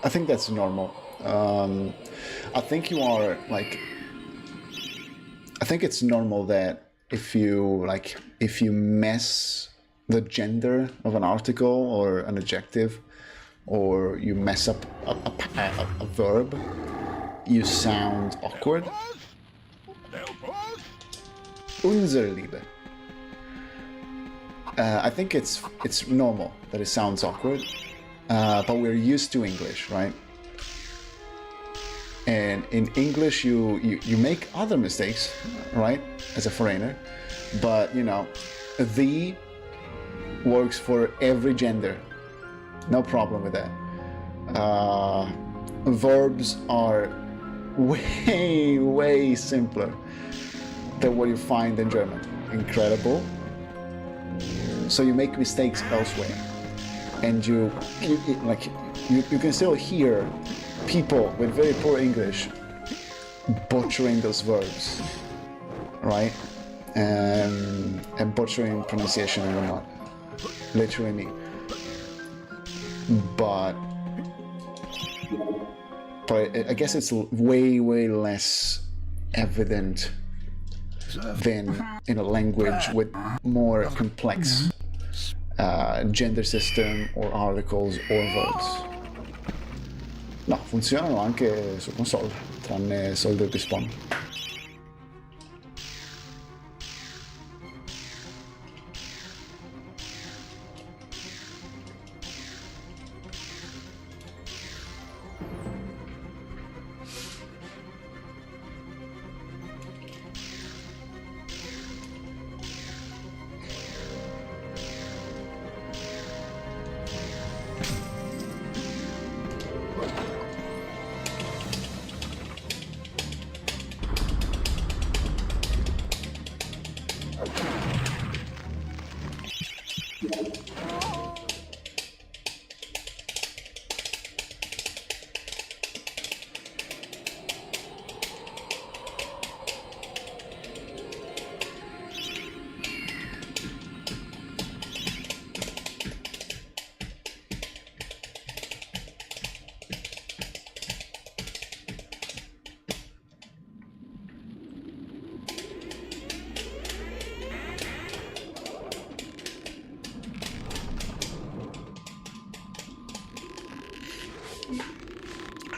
I think that's normal. I think you are like. I think it's normal that if you mess the gender of an article or an adjective, or you mess up a verb, you sound awkward. Unsere Liebe. I think it's normal that it sounds awkward, but we're used to English, right? And in English, you make other mistakes, right, as a foreigner, but you know, the works for every gender, no problem with that. Verbs are way simpler than what you find in German. Incredible. So you make mistakes elsewhere, and you can still hear people with very poor English butchering those verbs, right? And butchering pronunciation and whatnot. Literally me. But I guess it's way less evident than in a language with more complex gender system or articles or verbs. No, funzionano anche su console, tranne Soldier Respawn.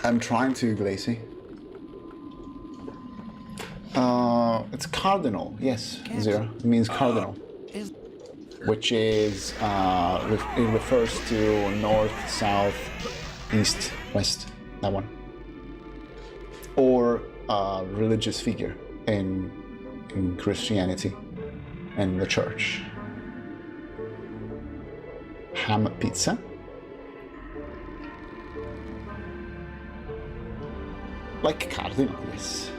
I'm trying to, Glacy. It's cardinal, yes, Zero. It means cardinal. Which is, it refers to north, south, east, west, that one. Or a religious figure in Christianity and the church. Ham pizza. Like cardinal, yes.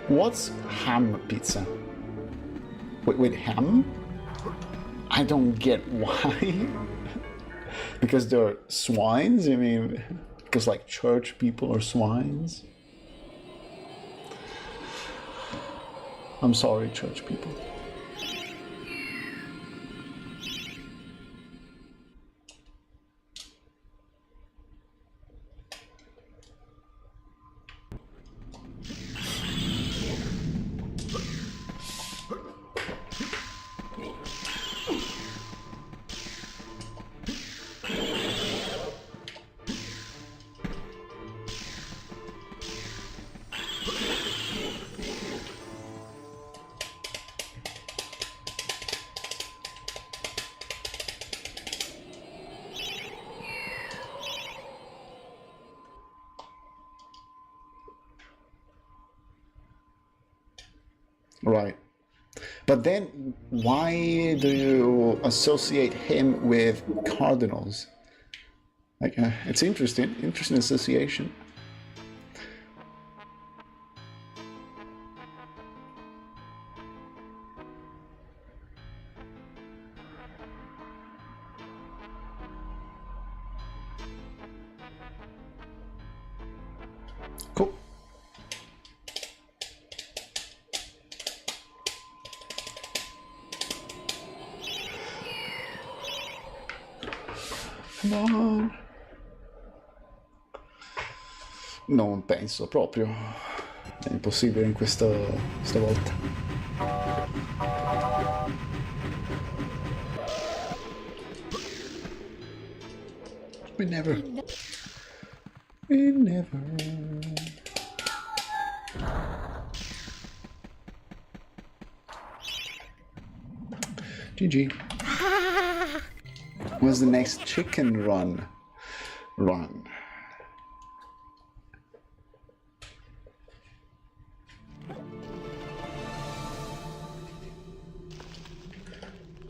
What's ham pizza? With ham? I don't get why. Because they're swines? I mean, because like church people are swines? I'm sorry, church people. Right. But then why do you associate him with cardinals? Like, it's interesting association. Cool. Come on. Non penso proprio. È impossibile in stavolta. We never. GG. What's the next chicken run?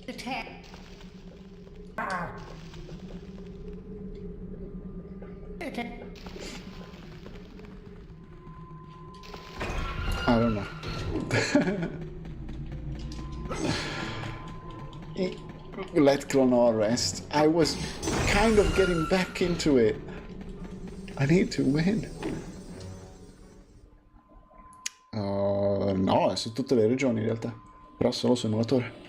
Attack. Attack. I don't know. Let Clonor rest. I was kind of getting back into it. I need to win. No, è su tutte le regioni in realtà. Però solo su emulatore.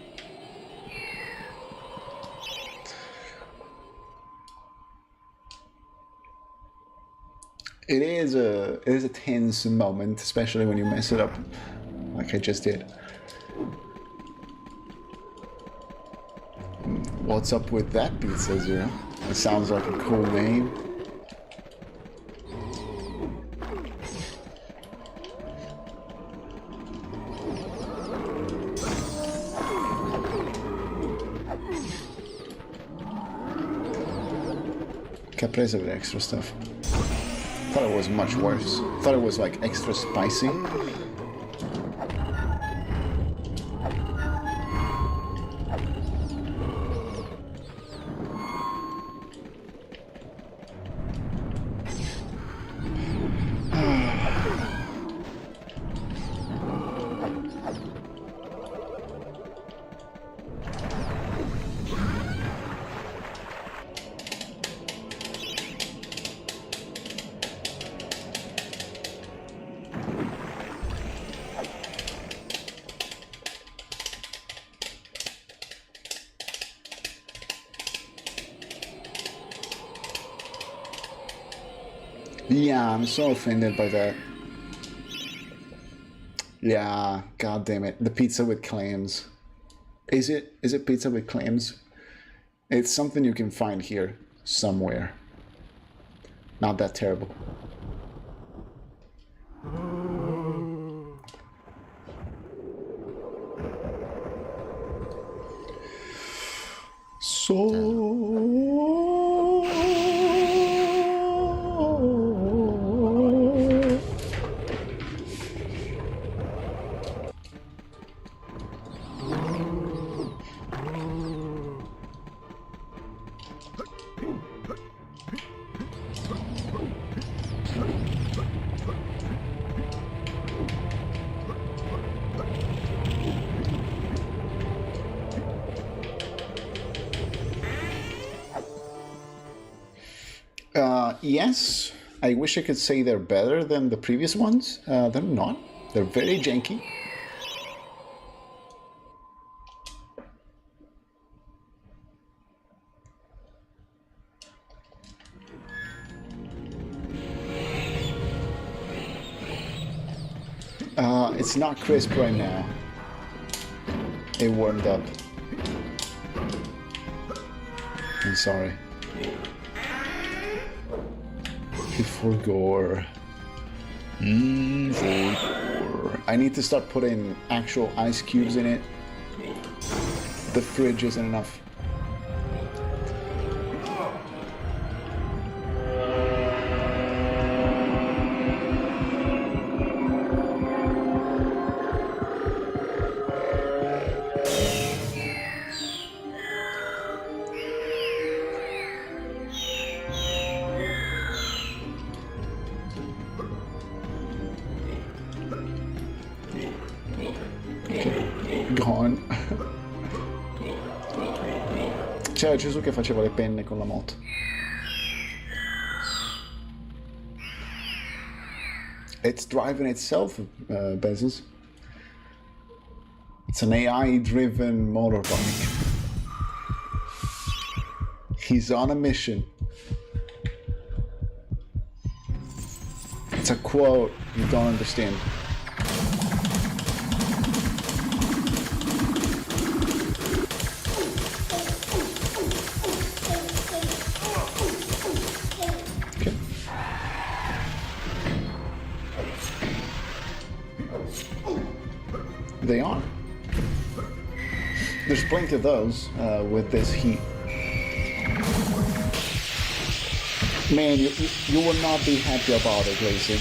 It is a tense moment, especially when you mess it up, like I just did. What's up with that pizza, Zero? It sounds like a cool name. Caprese with extra stuff. Thought it was much worse. Thought it was like extra spicy. Yeah, I'm so offended by that. Yeah, god damn it. The pizza with clams. Is it pizza with clams? It's something you can find here somewhere. Not that terrible. Yes, I wish I could say they're better than the previous ones. They're not. They're very janky. It's not crisp right now. It warmed up. I'm sorry. For gore. For gore. I need to start putting actual ice cubes in it. The fridge isn't enough. C'era Gesù che faceva le penne con la moto. It's driving itself, Bezos. It's an AI-driven motorbike. He's on a mission. It's a quote. You don't understand. Okay. They are. There's plenty of those with this heat. Man, you will not be happy about it, Gracie.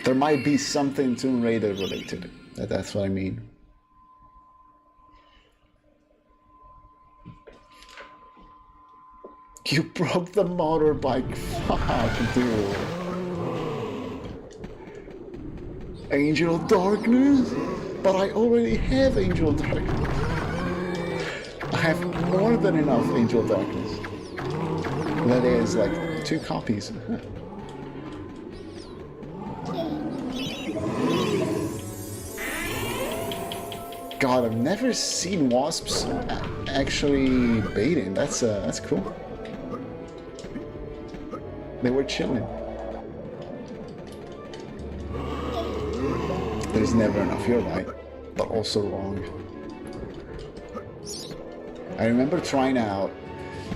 There might be something Tomb Raider related. That's what I mean. You broke the motorbike. Fuck, dude. Angel of Darkness? But I already have Angel of Darkness. I have more than enough Angel of Darkness. That is like 2 copies. God, I've never seen wasps actually baiting. That's cool. They were chilling. There's never enough, you're right, but also wrong. I remember trying out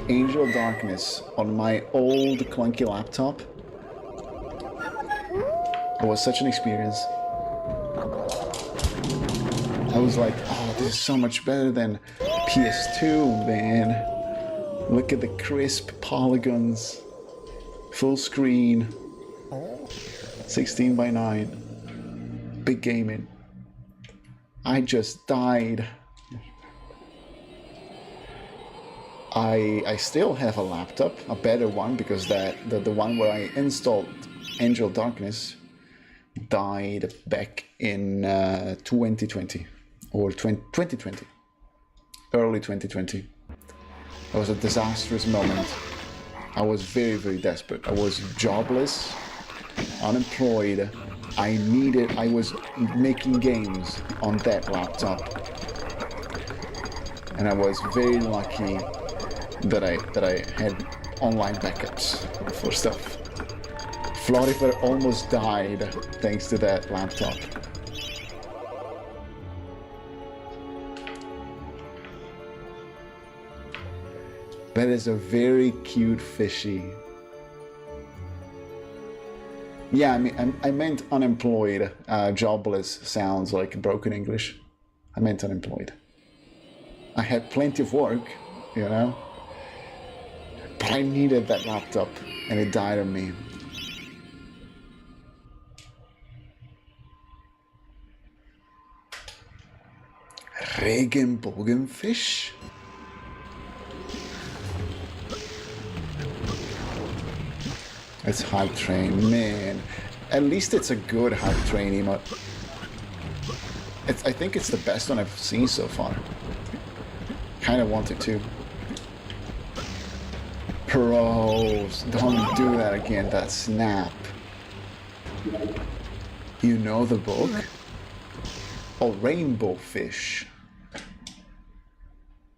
Angel of Darkness on my old clunky laptop. It was such an experience. I was like, oh, this is so much better than PS2, man. Look at the crisp polygons. Full screen. 16 by 9. Big gaming. I just died. I still have a laptop, a better one, because the one where I installed Angel of Darkness died back in 2020 or 2020, early 2020. It was a disastrous moment. I was very, very desperate. I was jobless, unemployed. I was making games on that laptop, and I was very lucky that I had online backups for stuff. Florifer almost died thanks to that laptop. That is a very cute fishy. Yeah, I mean, I meant unemployed. Jobless sounds like broken English. I meant unemployed. I had plenty of work, you know, but I needed that laptop, and it died on me. Regenbogenfish? It's hype train, man. At least it's a good hype train emote. I think it's the best one I've seen so far. Kinda want it too. Pros, don't do that again, that snap. You know the book? Oh, Rainbow Fish.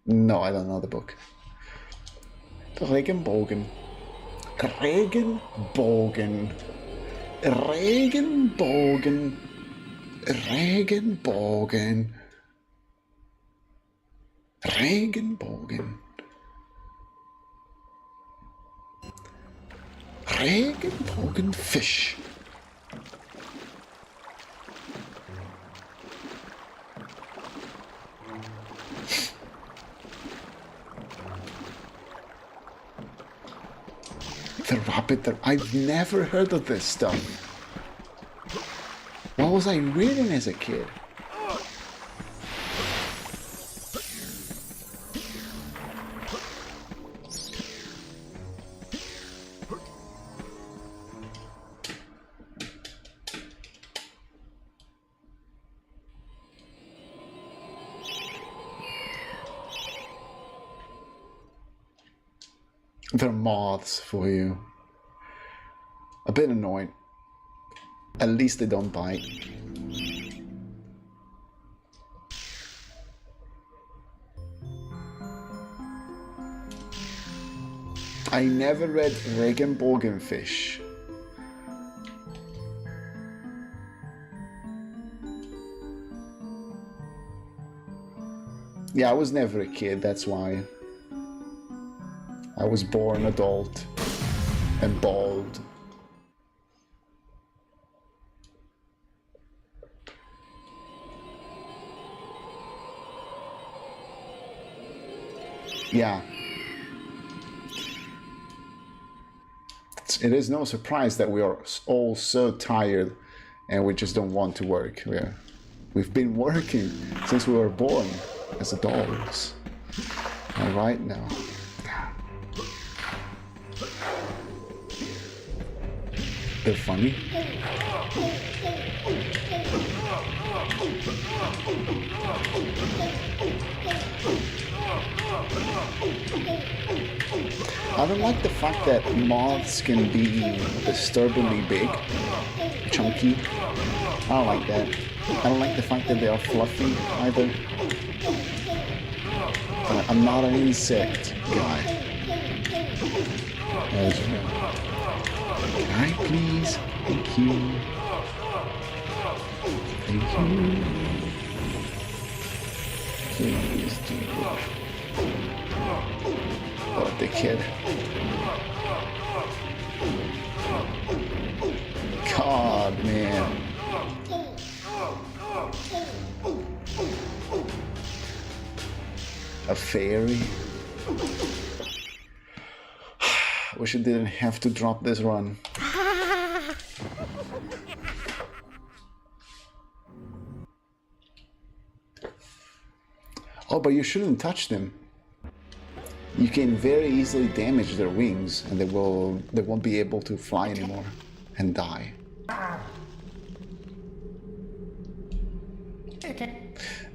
No, I don't know the book. Regenbogen. Regenbogen. Regenbogen. Regenbogen. Regenbogen. Regenbogenfish. The rabbit, I've never heard of this stuff. What was I reading as a kid? They're moths for you. A bit annoying. At least they don't bite. I never read Regenbogenfisch. Yeah, I was never a kid, that's why. I was born adult and bald. Yeah. It is no surprise that we are all so tired and we just don't want to work. We've been working since we were born as adults. All right now. They're funny. I don't like the fact that moths can be disturbingly big, chunky. I don't like that. I don't like the fact that they are fluffy either. I'm not an insect guy. Can I please? Thank you. Thank you. Please do. Oh, dickhead. God, man. A fairy? Wish I didn't have to drop this run. Oh, but you shouldn't touch them. You can very easily damage their wings and they won't be able to fly anymore and die.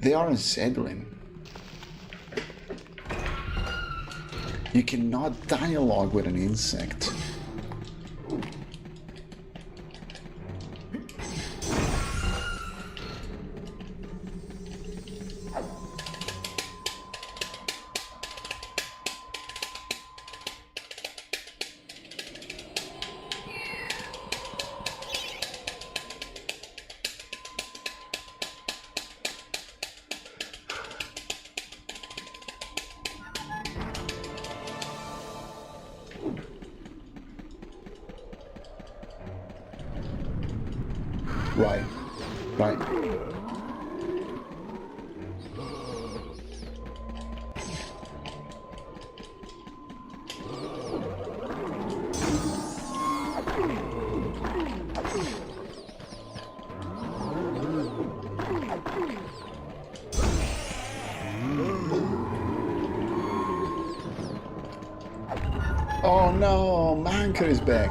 They are unsettling. You cannot dialogue with an insect. Right, right. Oh no, Manker is back.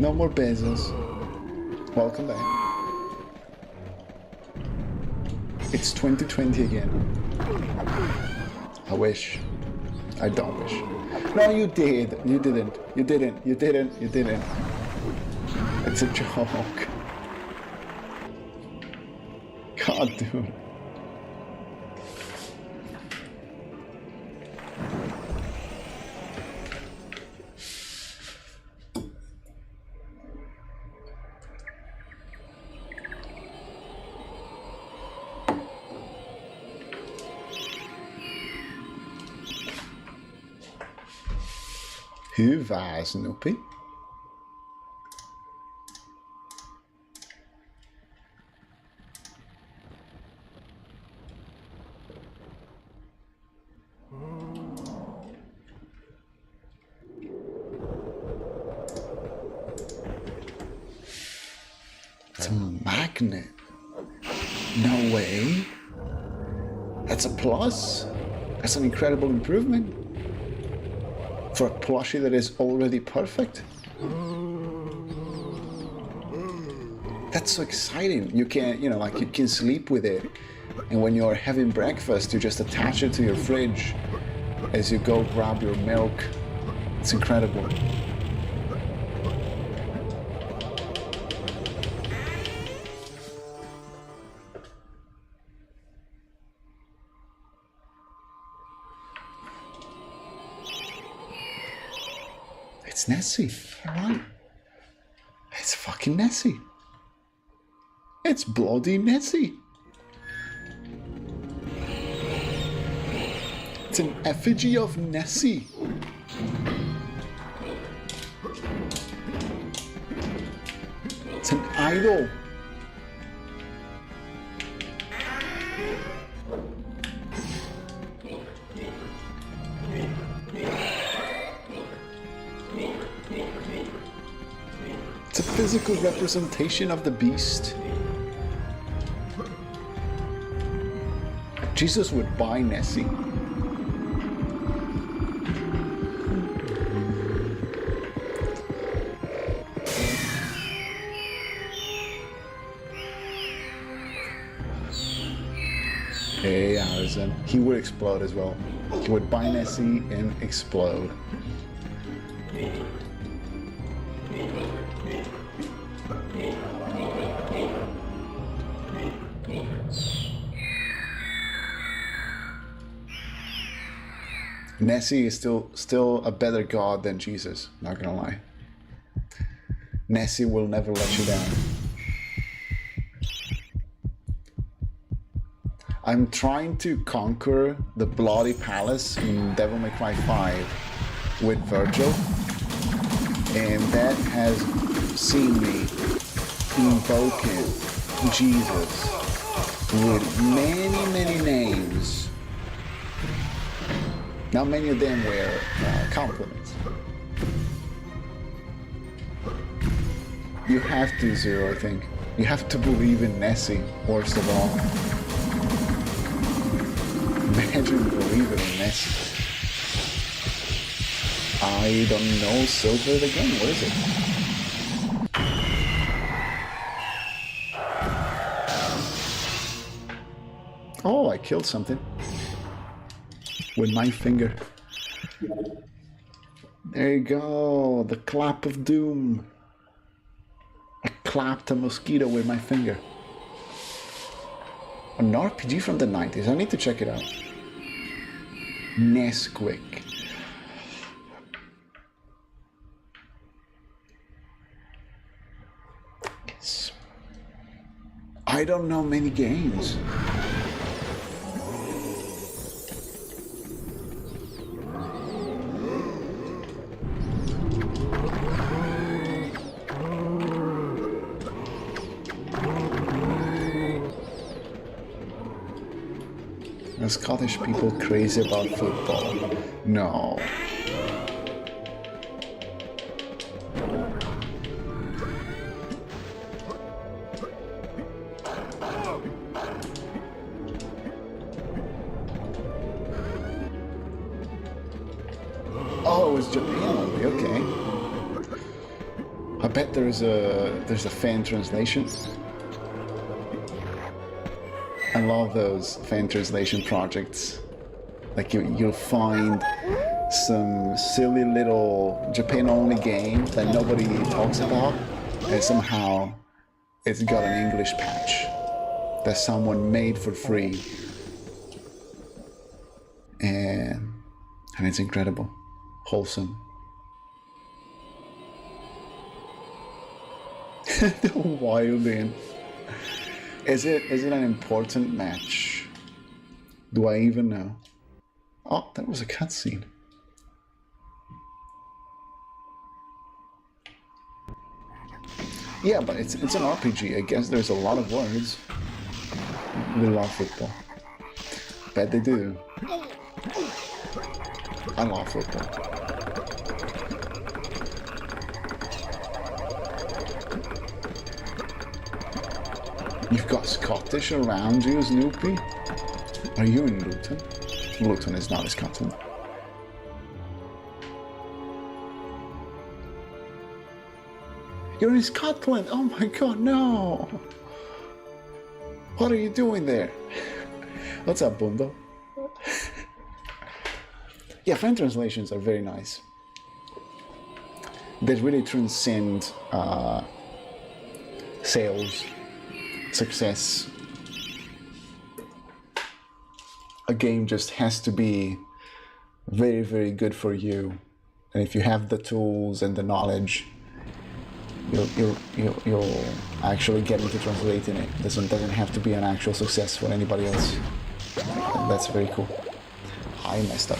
No more Bezos. Welcome back. It's 2020 again. I wish. I don't wish. No, you did. You didn't. You didn't. You didn't. You didn't. It's a joke. God, dude. Hyvä, Snoopy. It's a magnet. No way. That's a plus. That's an incredible improvement. For a plushie that is already perfect? That's so exciting. You can, you know, like you can sleep with it. And when you're having breakfast, you just attach it to your fridge as you go grab your milk. It's incredible. It's Nessie, alright? It's fucking Nessie. It's bloody Nessie. It's an effigy of Nessie. It's an idol. It's a physical representation of the beast. Jesus would buy Nessie. Hey, Harrison. He would explode as well. He would buy Nessie and explode. Nessie is still a better god than Jesus, not gonna lie. Nessie will never let you down. I'm trying to conquer the Bloody Palace in Devil May Cry 5 with Virgil, and that has seen me invoking Jesus with many names. Not many of them were compliments. You have to, Zero, I think. You have to believe in Nessie, worst of all. Imagine believing in Nessie. I don't know. Silver again. What is it? Oh, I killed something. With my finger. There you go. The clap of doom. I clapped a mosquito with my finger. An RPG from the 90s. I need to check it out. Nesquik. Yes. I don't know many games. Are Scottish people crazy about football? No. Oh, it was Japan only. Okay. I bet there's a fan translation. I love those fan translation projects. Like you'll find some silly little Japan-only game that nobody talks about, and somehow it's got an English patch that someone made for free, and it's incredible, wholesome. The wilding. Is it an important match? Do I even know? Oh, that was a cutscene. Yeah, but it's an RPG. I guess there's a lot of words. We love football. Bet they do. I love football. You've got Scottish around you, Snoopy? Are you in Luton? Luton is not in Scotland. You're in Scotland! Oh my god, no! What are you doing there? What's up, Bundo? Yeah, fan translations are very nice. They really transcend sales, success. A game just has to be very, very good for you, and if you have the tools and the knowledge, you'll actually get into translating it. Doesn't have to be an actual success for anybody else. That's very cool. I messed up.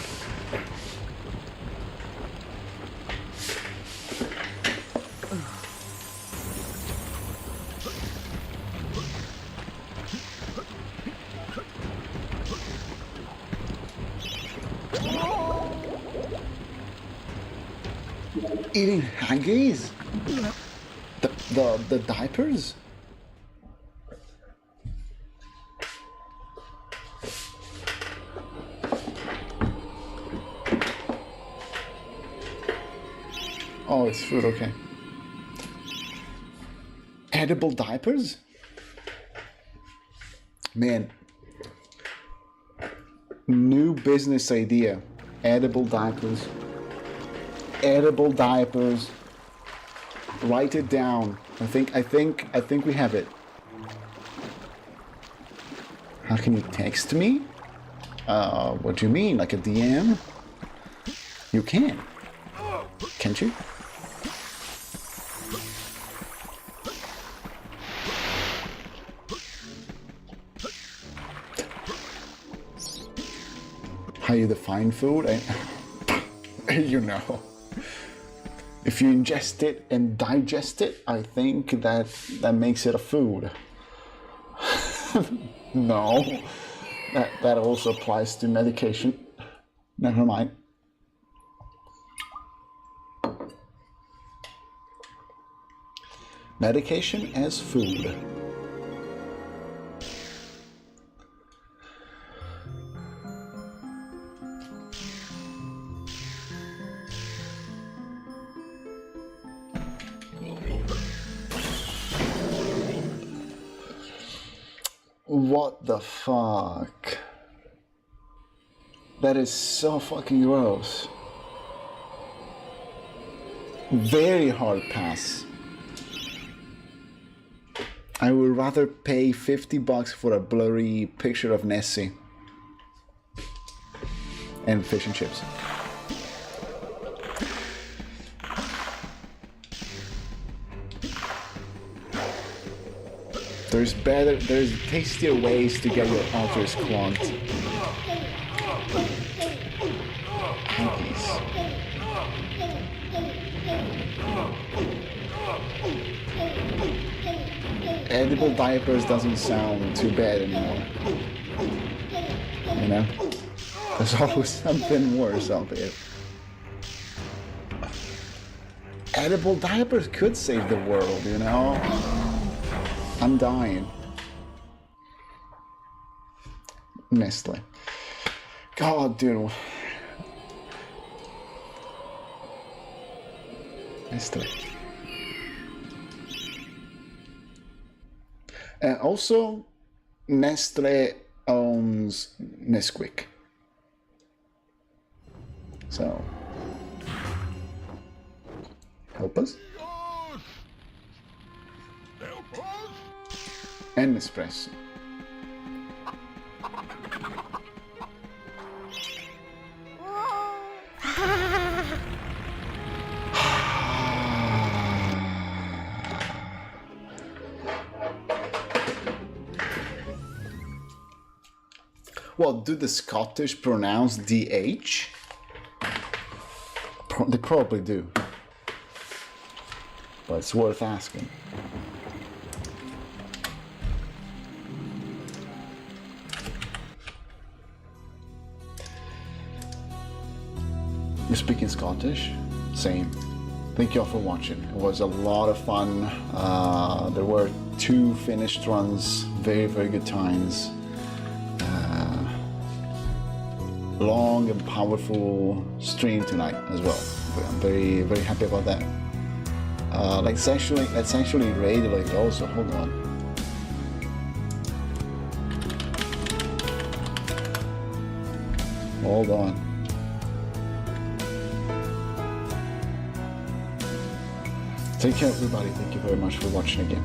Eating haggis? The diapers? Oh, it's food, okay. Edible diapers? Man. New business idea. Edible diapers. Edible diapers. Write it down. I think we have it. How can you text me? What do you mean? Like a DM? You can. Can't you? How you define food? You know. If you ingest it and digest it, I think that makes it a food. No. That also applies to medication. Never mind. Medication as food. What the fuck? That is so fucking gross. Very hard pass. I would rather pay $50 for a blurry picture of Nessie and fish and chips. There's tastier ways to get your arteries clogged. Hankies. Edible diapers doesn't sound too bad anymore. You know? There's always something worse out there. Edible diapers could save the world, you know? I'm dying. Nestle. God, dude. Nestle. Also, Nestle owns Nesquik. So, help us. And Nespresso. Well, do the Scottish pronounce DH? They probably do. But it's worth asking. You're speaking Scottish? Same. Thank you all for watching. It was a lot of fun. There were 2 finished runs. Very, very good times. Long and powerful stream tonight as well. I'm very, very happy about that. Let's actually raid like also. Hold on. Hold on. Take care, everybody. Thank you very much for watching again.